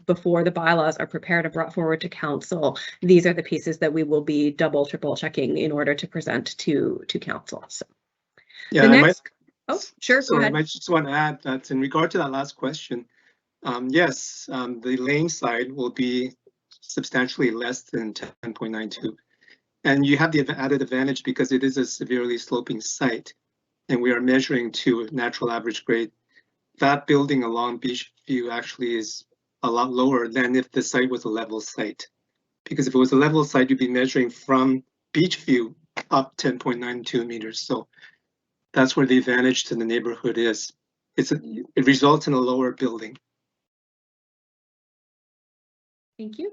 before the bylaws are prepared and brought forward to council, these are the pieces that we will be double, triple checking in order to present to council. So Yeah, the I next, might, oh, sure, go sorry, I ahead. might just want to add that in regard to that last question, yes, the lane side will be substantially less than 10.92. And you have the added advantage because it is a severely sloping site and we are measuring to natural average grade. That building along Beachview actually is a lot lower than if the site was a level site. Because if it was a level site, you'd be measuring from Beachview up 10.92 meters. So that's where the advantage to the neighborhood is. It results in a lower building. Thank you.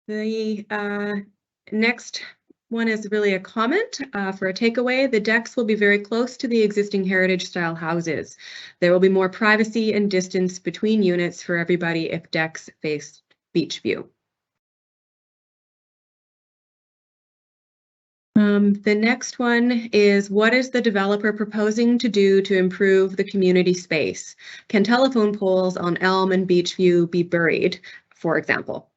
The next one is really a comment for a takeaway. The decks will be very close to the existing heritage style houses. There will be more privacy and distance between units for everybody if decks face Beachview. The next one is, what is the developer proposing to do to improve the community space? Can telephone poles on Elm and Beachview be buried, for example?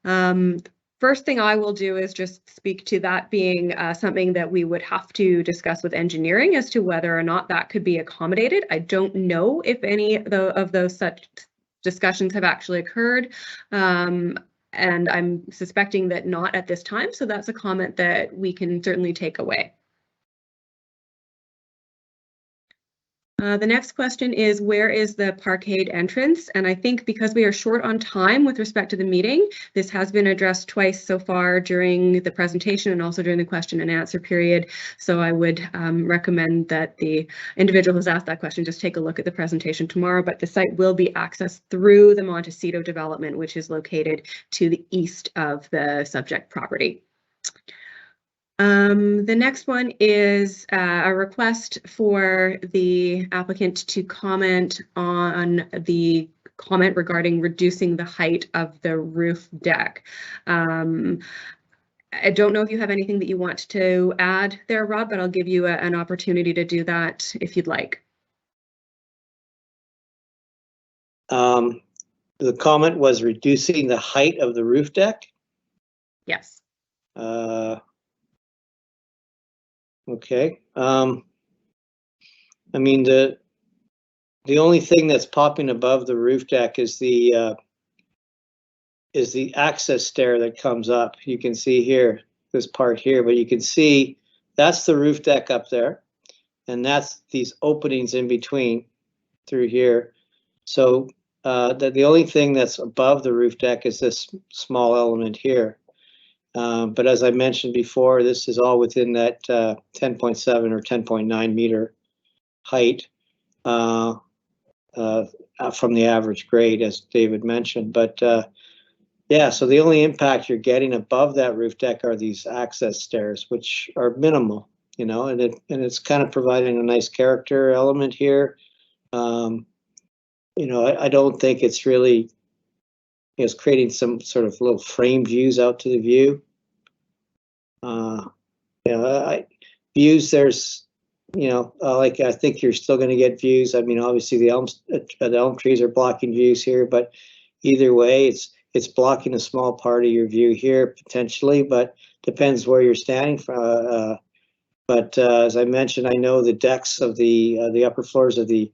First thing I will do is just speak to that being something that we would have to discuss with engineering as to whether or not that could be accommodated. I don't know if any of those such discussions have actually occurred. And I'm suspecting that not at this time. So that's a comment that we can certainly take away. The next question is, where is the parkade entrance? And I think because we are short on time with respect to the meeting, this has been addressed twice so far during the presentation and also during the question and answer period. So I would recommend that the individual who's asked that question just take a look at the presentation tomorrow, but the site will be accessed through the Montecito development, which is located to the east of the subject property. The next one is a request for the applicant to comment on the comment regarding reducing the height of the roof deck. I don't know if you have anything that you want to add there, Rob, but I'll give you an opportunity to do that if you'd like. The comment was reducing the height of the roof deck? Yes. Okay. I mean, the only thing that's popping above the roof deck is the access stair that comes up. You can see here, this part here, but you can see that's the roof deck up there, and that's these openings in between through here. So the only thing that's above the roof deck is this small element here. But as I mentioned before, this is all within that 10.7 or 10.9 meter height from the average grade, as David mentioned. But yeah, so the only impact you're getting above that roof deck are these access stairs, which are minimal, you know, and it's kind of providing a nice character element here. You know, I don't think it's really, it's creating some sort of little frame views out to the view. You know, views, there's, you know, like I think you're still going to get views. I mean, obviously the elm trees are blocking views here, but either way, it's blocking a small part of your view here potentially, but depends where you're standing from. But as I mentioned, I know the decks of the upper floors of the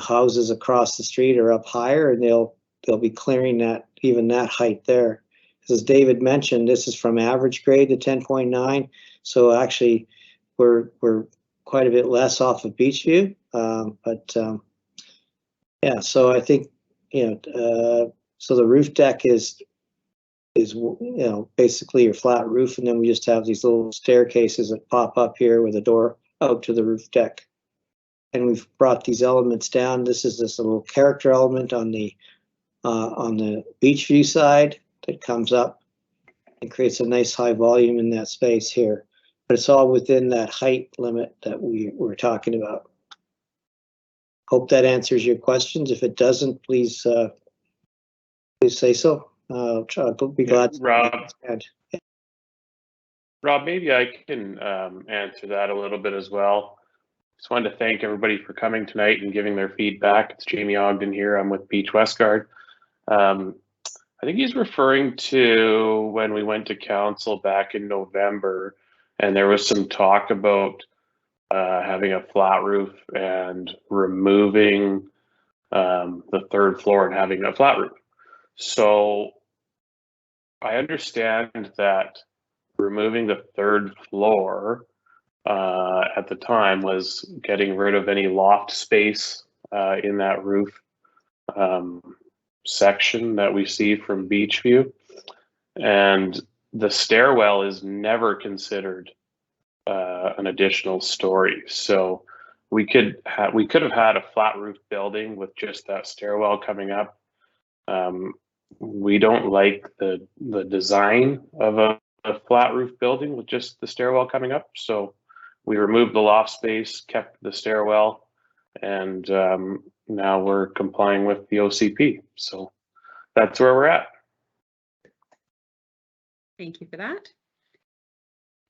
houses across the street are up higher, and they'll be clearing that, even that height there. As David mentioned, this is from average grade to 10.9, so actually we're quite a bit less off of Beachview. Yeah, so I think, you know, so the roof deck is you know, basically your flat roof, and then we just have these little staircases that pop up here with a door out to the roof deck. And we've brought these elements down. This is this little character element on the Beachview side that comes up and creates a nice high volume in that space here. But it's all within that height limit that we were talking about. Hope that answers your questions. If it doesn't, please say so. I'll be glad to add. Rob, maybe I can answer that a little bit as well. Just wanted to thank everybody for coming tonight and giving their feedback. It's Jamie Ogden here. I'm with Beach Westgard. I think he's referring to when we went to council back in November, and there was some talk about having a flat roof and removing the third floor and having a flat roof. So I understand that removing the third floor at the time was getting rid of any loft space in that roof section that we see from beach view, and the stairwell is never considered an additional story. So we could have had a flat roof building with just that stairwell coming up. We don't like the design of a flat roof building with just the stairwell coming up, so we removed the loft space, kept the stairwell, and now we're complying with the OCP. So that's where we're at. Thank you for that.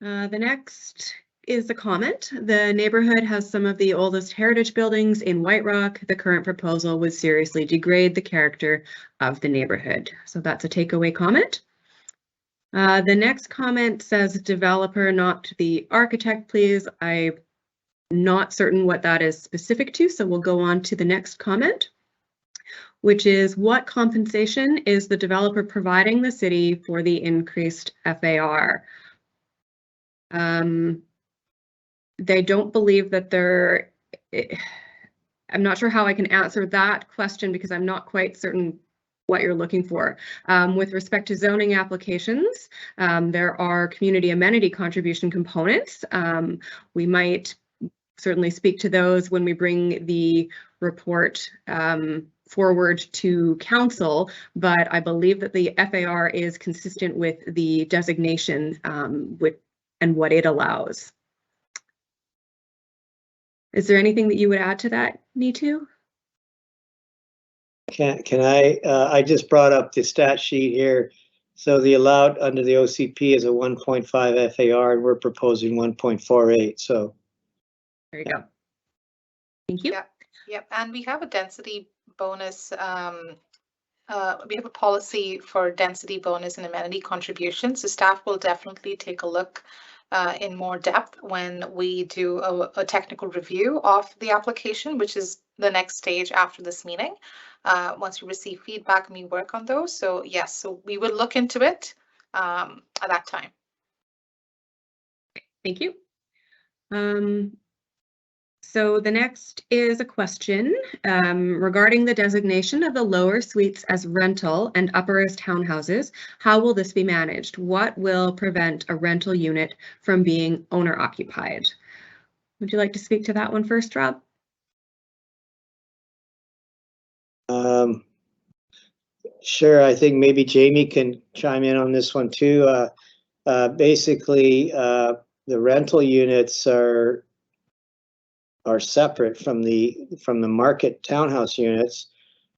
The next is a comment. The neighborhood has some of the oldest heritage buildings in White Rock. The current proposal would seriously degrade the character of the neighborhood. So that's a takeaway comment. The next comment says developer, not the architect, please. I'm not certain what that is specific to, so we'll go on to the next comment, which is what compensation is the developer providing the city for the increased FAR? They don't believe that they're, I'm not sure how I can answer that question because I'm not quite certain what you're looking for. With respect to zoning applications, there are community amenity contribution components. We might certainly speak to those when we bring the report forward to council, but I believe that the FAR is consistent with the designation and what it allows. Is there anything that you would add to that, Neetu? Can I just brought up the stat sheet here. So the allowed under the OCP is a 1.5 FAR and we're proposing 1.48. So there you go. Thank you. Yep. And we have a density bonus. We have a policy for density bonus and amenity contributions. So staff will definitely take a look in more depth when we do a technical review of the application, which is the next stage after this meeting. Once we receive feedback and we work on those. So yes, so we will look into it at that time. Thank you. So the next is a question regarding the designation of the lower suites as rental and upper as townhouses. How will this be managed? What will prevent a rental unit from being owner occupied? Would you like to speak to that one first, Rob? Sure, I think maybe Jamie can chime in on this one too. Basically, the rental units are separate from the market townhouse units,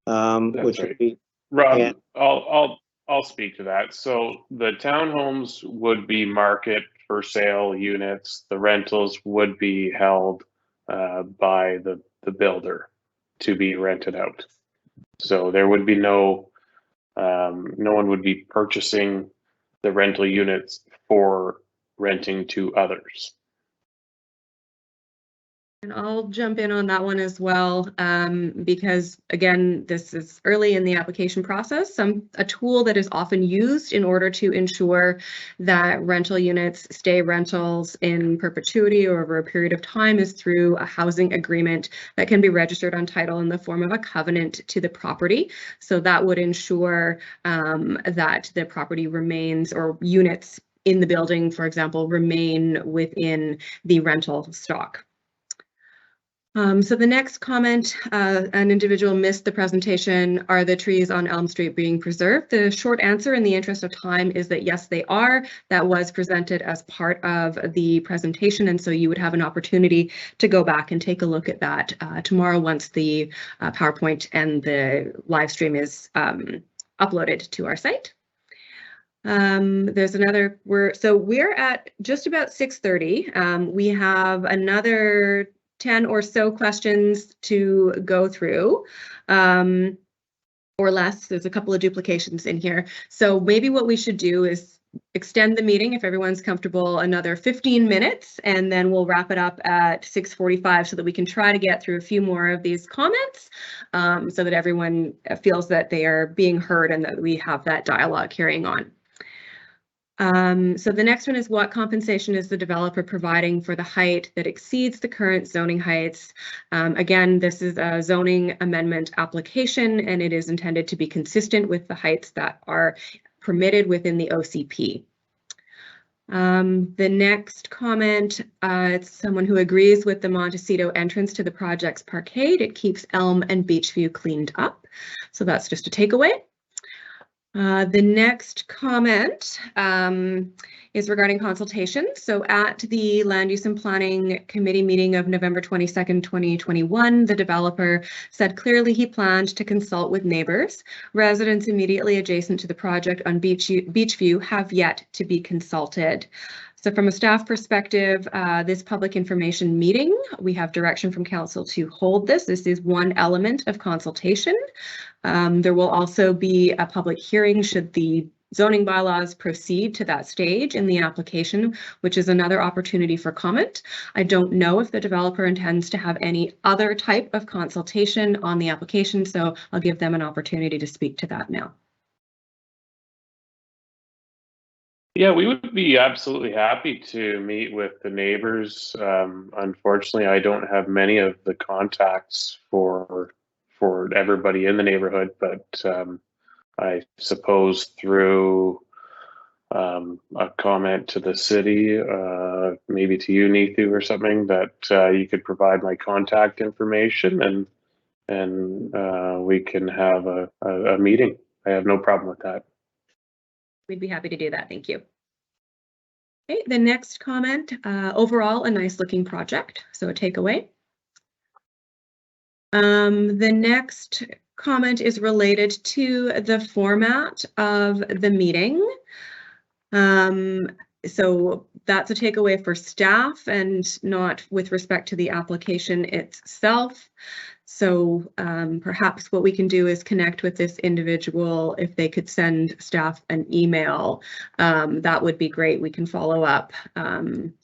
which right. would be Rob, yeah. I'll speak to that. So the townhomes would be market for sale units. The rentals would be held by the builder to be rented out. So there would be no one would be purchasing the rental units for renting to others. And I'll jump in on that one as well, because again, this is early in the application process. A tool that is often used in order to ensure that rental units stay rentals in perpetuity or over a period of time is through a housing agreement that can be registered on title in the form of a covenant to the property. So that would ensure that the property remains, or units in the building, for example, remain within the rental stock. So the next comment, an individual missed the presentation. Are the trees on Elm Street being preserved? The short answer in the interest of time is that yes, they are. That was presented as part of the presentation, and so you would have an opportunity to go back and take a look at that tomorrow once the PowerPoint and the live stream is uploaded to our site. There's another, we're at just about 6:30. We have another 10 or so questions to go through. or less. There's a couple of duplications in here. So maybe what we should do is extend the meeting, if everyone's comfortable, another 15 minutes, and then we'll wrap it up at 6:45 so that we can try to get through a few more of these comments, so that everyone feels that they are being heard and that we have that dialogue carrying on. So the next one is, what compensation is the developer providing for the height that exceeds the current zoning heights? Again, this is a zoning amendment application, and it is intended to be consistent with the heights that are permitted within the OCP. The next comment, it's someone who agrees with the Montecito entrance to the project's parkade. It keeps Elm and Beachview cleaned up. So that's just a takeaway. The next comment is regarding consultation. So at the Land Use and Planning Committee meeting of November 22nd, 2021, the developer said clearly he planned to consult with neighbors. Residents immediately adjacent to the project on Beachview have yet to be consulted. So from a staff perspective, this public information meeting, we have direction from council to hold this. This is one element of consultation. There will also be a public hearing should the zoning bylaws proceed to that stage in the application, which is another opportunity for comment. I don't know if the developer intends to have any other type of consultation on the application, so I'll give them an opportunity to speak to that now. Yeah, we would be absolutely happy to meet with the neighbors. Unfortunately, I don't have many of the contacts for everybody in the neighborhood, but I suppose through a comment to the city, maybe to you, Neethu, or something, that you could provide my contact information, and we can have a meeting. I have no problem with that. We'd be happy to do that. Thank you. Okay, the next comment, overall, a nice looking project. So a takeaway. The next comment is related to the format of the meeting. So that's a takeaway for staff and not with respect to the application itself. So perhaps what we can do is connect with this individual. If they could send staff an email, that would be great. We can follow up.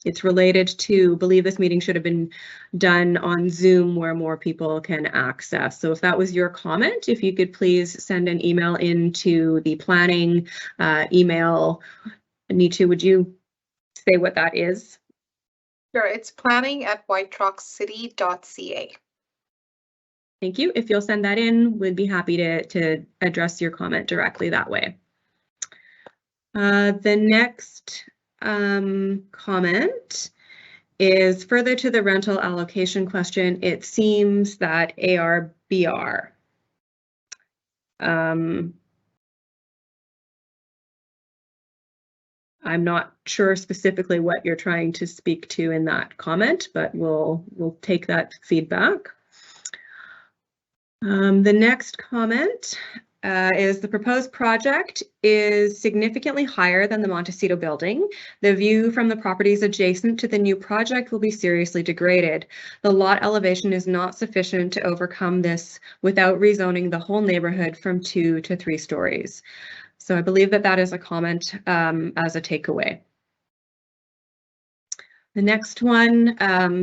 It's related to, I believe this meeting should have been done on Zoom where more people can access. So if that was your comment, if you could please send an email into the planning email. Neethu, would you say what that is? Sure, it's planning@whiterockcity.ca. Thank you. If you'll send that in, we'd be happy to address your comment directly that way. The next comment is further to the rental allocation question. It seems that ARBR. I'm not sure specifically what you're trying to speak to in that comment, but we'll take that feedback. The next comment is the proposed project is significantly higher than the Montecito building. The view from the properties adjacent to the new project will be seriously degraded. The lot elevation is not sufficient to overcome this without rezoning the whole neighborhood from 2 to 3 stories. So I believe that that is a comment as a takeaway. The next one,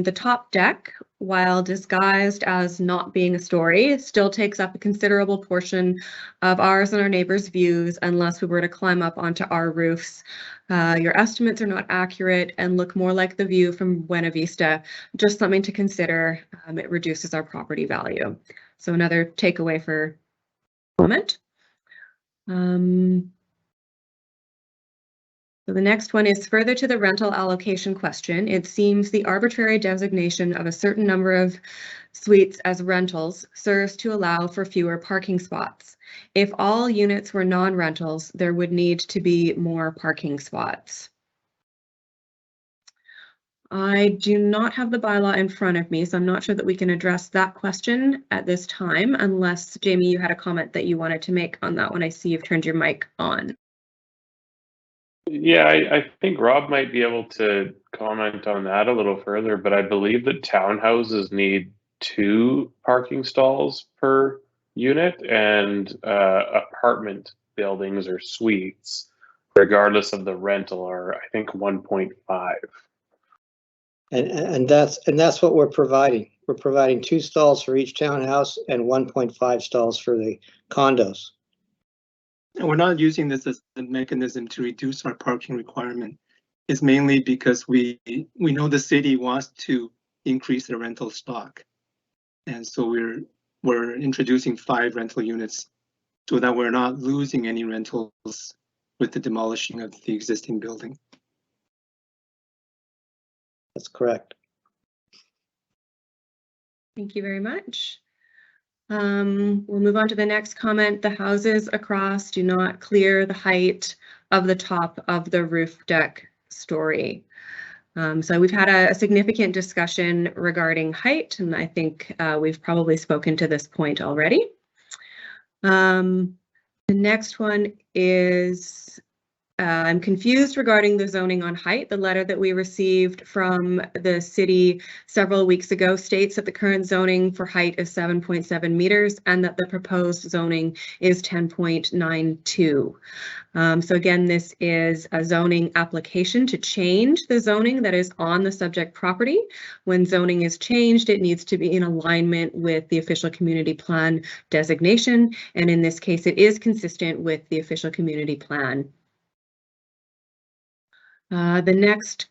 the top deck, while disguised as not being a story, still takes up a considerable portion of ours and our neighbors' views unless we were to climb up onto our roofs. Your estimates are not accurate and look more like the view from Buena Vista. Just something to consider. It reduces our property value. So another takeaway for comment. So the next one is further to the rental allocation question. It seems the arbitrary designation of a certain number of suites as rentals serves to allow for fewer parking spots. If all units were non-rentals, there would need to be more parking spots. I do not have the bylaw in front of me, so I'm not sure that we can address that question at this time, unless, Jamie, you had a comment that you wanted to make on that one. I see you've turned your mic on. Yeah, I think Rob might be able to comment on that a little further, but I believe that townhouses need 2 parking stalls per unit and apartment buildings or suites, regardless of the rental, are I think 1.5. And that's what we're providing. We're providing 2 stalls for each townhouse and 1.5 stalls for the condos. And we're not using this as a mechanism to reduce our parking requirement. It's mainly because we know the city wants to increase the rental stock. And so we're introducing 5 rental units so that we're not losing any rentals with the demolishing of the existing building. That's correct. Thank you very much. We'll move on to the next comment. The houses across do not clear the height of the top of the roof deck story. So we've had a significant discussion regarding height, and I think we've probably spoken to this point already. The next one is I'm confused regarding the zoning on height. The letter that we received from the city several weeks ago states that the current zoning for height is 7.7 meters and that the proposed zoning is 10.92. So again, this is a zoning application to change the zoning that is on the subject property. When zoning is changed, it needs to be in alignment with the official community plan designation. And in this case, it is consistent with the official community plan. The next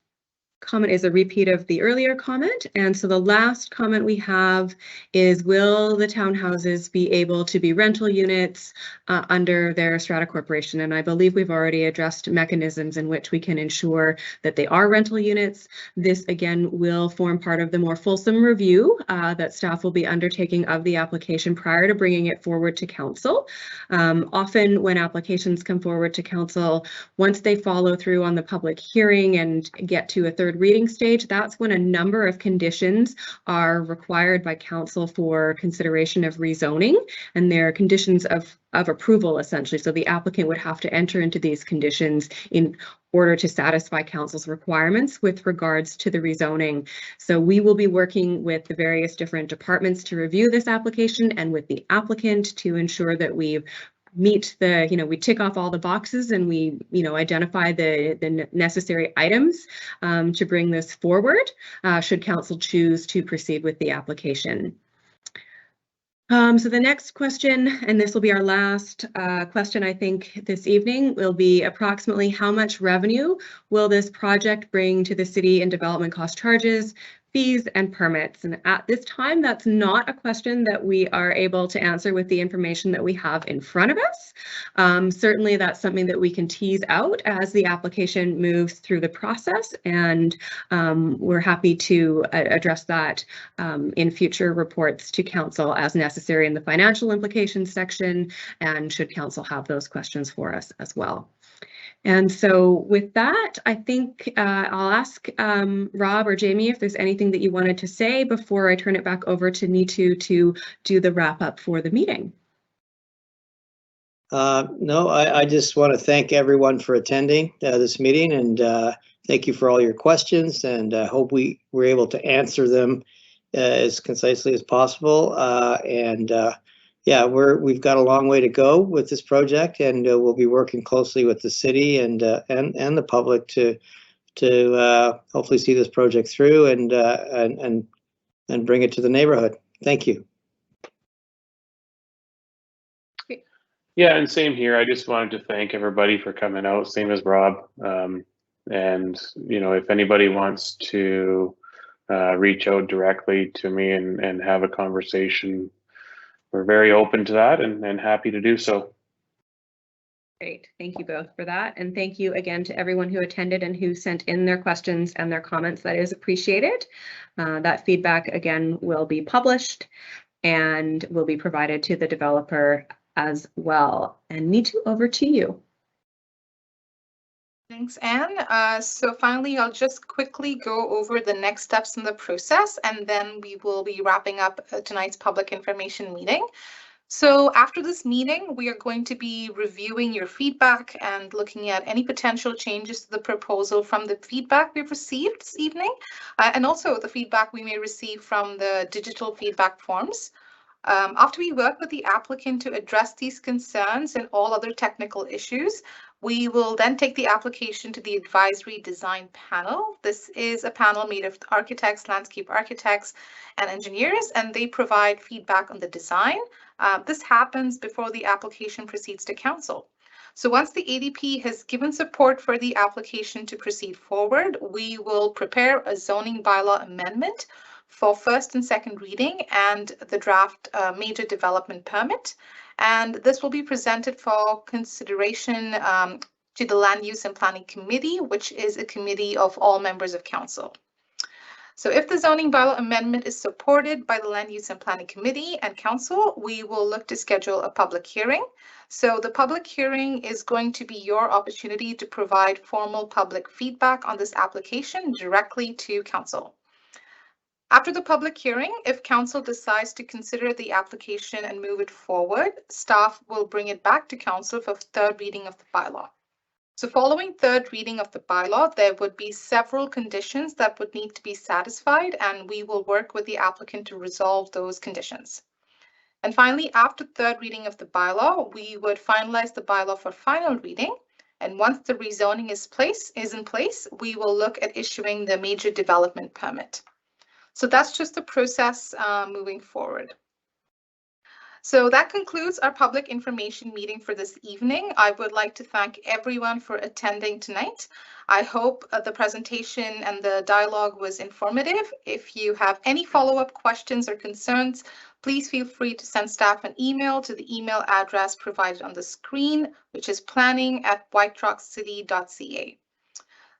comment is a repeat of the earlier comment. And so the last comment we have is, will the townhouses be able to be rental units under their strata corporation? And I believe we've already addressed mechanisms in which we can ensure that they are rental units. This again will form part of the more fulsome review that staff will be undertaking of the application prior to bringing it forward to council. Often when applications come forward to council, once they follow through on the public hearing and get to a third reading stage, that's when a number of conditions are required by council for consideration of rezoning, and they're conditions of approval essentially. So the applicant would have to enter into these conditions in order to satisfy council's requirements with regards to the rezoning. So we will be working with the various different departments to review this application and with the applicant to ensure that we meet the, we tick off all the boxes and we, identify the necessary items to bring this forward, should council choose to proceed with the application. So the next question, and this will be our last question, I think, this evening, will be approximately how much revenue will this project bring to the city in development cost charges, fees, and permits? And at this time, that's not a question that we are able to answer with the information that we have in front of us. Certainly, that's something that we can tease out as the application moves through the process, and we're happy to address that in future reports to council as necessary in the financial implications section, and should council have those questions for us as well. And so with that, I think I'll ask Rob or Jamie if there's anything that you wanted to say before I turn it back over to Nitu to do the wrap up for the meeting. No, I just want to thank everyone for attending this meeting, and thank you for all your questions, and I hope we were able to answer them as concisely as possible. Yeah, we've got a long way to go with this project, and we'll be working closely with the city and the public to hopefully see this project through and bring it to the neighborhood. Thank you. Yeah, and same here. I just wanted to thank everybody for coming out, same as Rob. And if anybody wants to reach out directly to me and have a conversation, we're very open to that and happy to do so. Great, thank you both for that. And thank you again to everyone who attended and who sent in their questions and their comments. That is appreciated. That feedback again will be published and will be provided to the developer as well. And Nitu, over to you. Thanks, Anne. So finally, I'll just quickly go over the next steps in the process, and then we will be wrapping up tonight's public information meeting. So after this meeting, we are going to be reviewing your feedback and looking at any potential changes to the proposal from the feedback we've received this evening, and also the feedback we may receive from the digital feedback forms. After we work with the applicant to address these concerns and all other technical issues, we will then take the application to the advisory design panel. This is a panel made of architects, landscape architects, and engineers, and they provide feedback on the design. This happens before the application proceeds to council. So once the ADP has given support for the application to proceed forward, we will prepare a zoning bylaw amendment for first and second reading and the draft major development permit. And this will be presented for consideration to the Land Use and Planning Committee, which is a committee of all members of council. So if the zoning bylaw amendment is supported by the Land Use and Planning Committee and Council, we will look to schedule a public hearing. So the public hearing is going to be your opportunity to provide formal public feedback on this application directly to Council. After the public hearing, if Council decides to consider the application and move it forward, staff will bring it back to Council for third reading of the bylaw. So following third reading of the bylaw, there would be several conditions that would need to be satisfied, and we will work with the applicant to resolve those conditions. And finally, after third reading of the bylaw, we would finalize the bylaw for final reading. And once the rezoning is in place, we will look at issuing the major development permit. So that's just the process moving forward. So that concludes our public information meeting for this evening. I would like to thank everyone for attending tonight. I hope the presentation and the dialogue was informative. If you have any follow-up questions or concerns, please feel free to send staff an email to the email address provided on the screen, which is planning@whiterockcity.ca.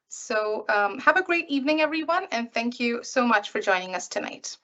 So have a great evening, everyone, and thank you so much for joining us tonight.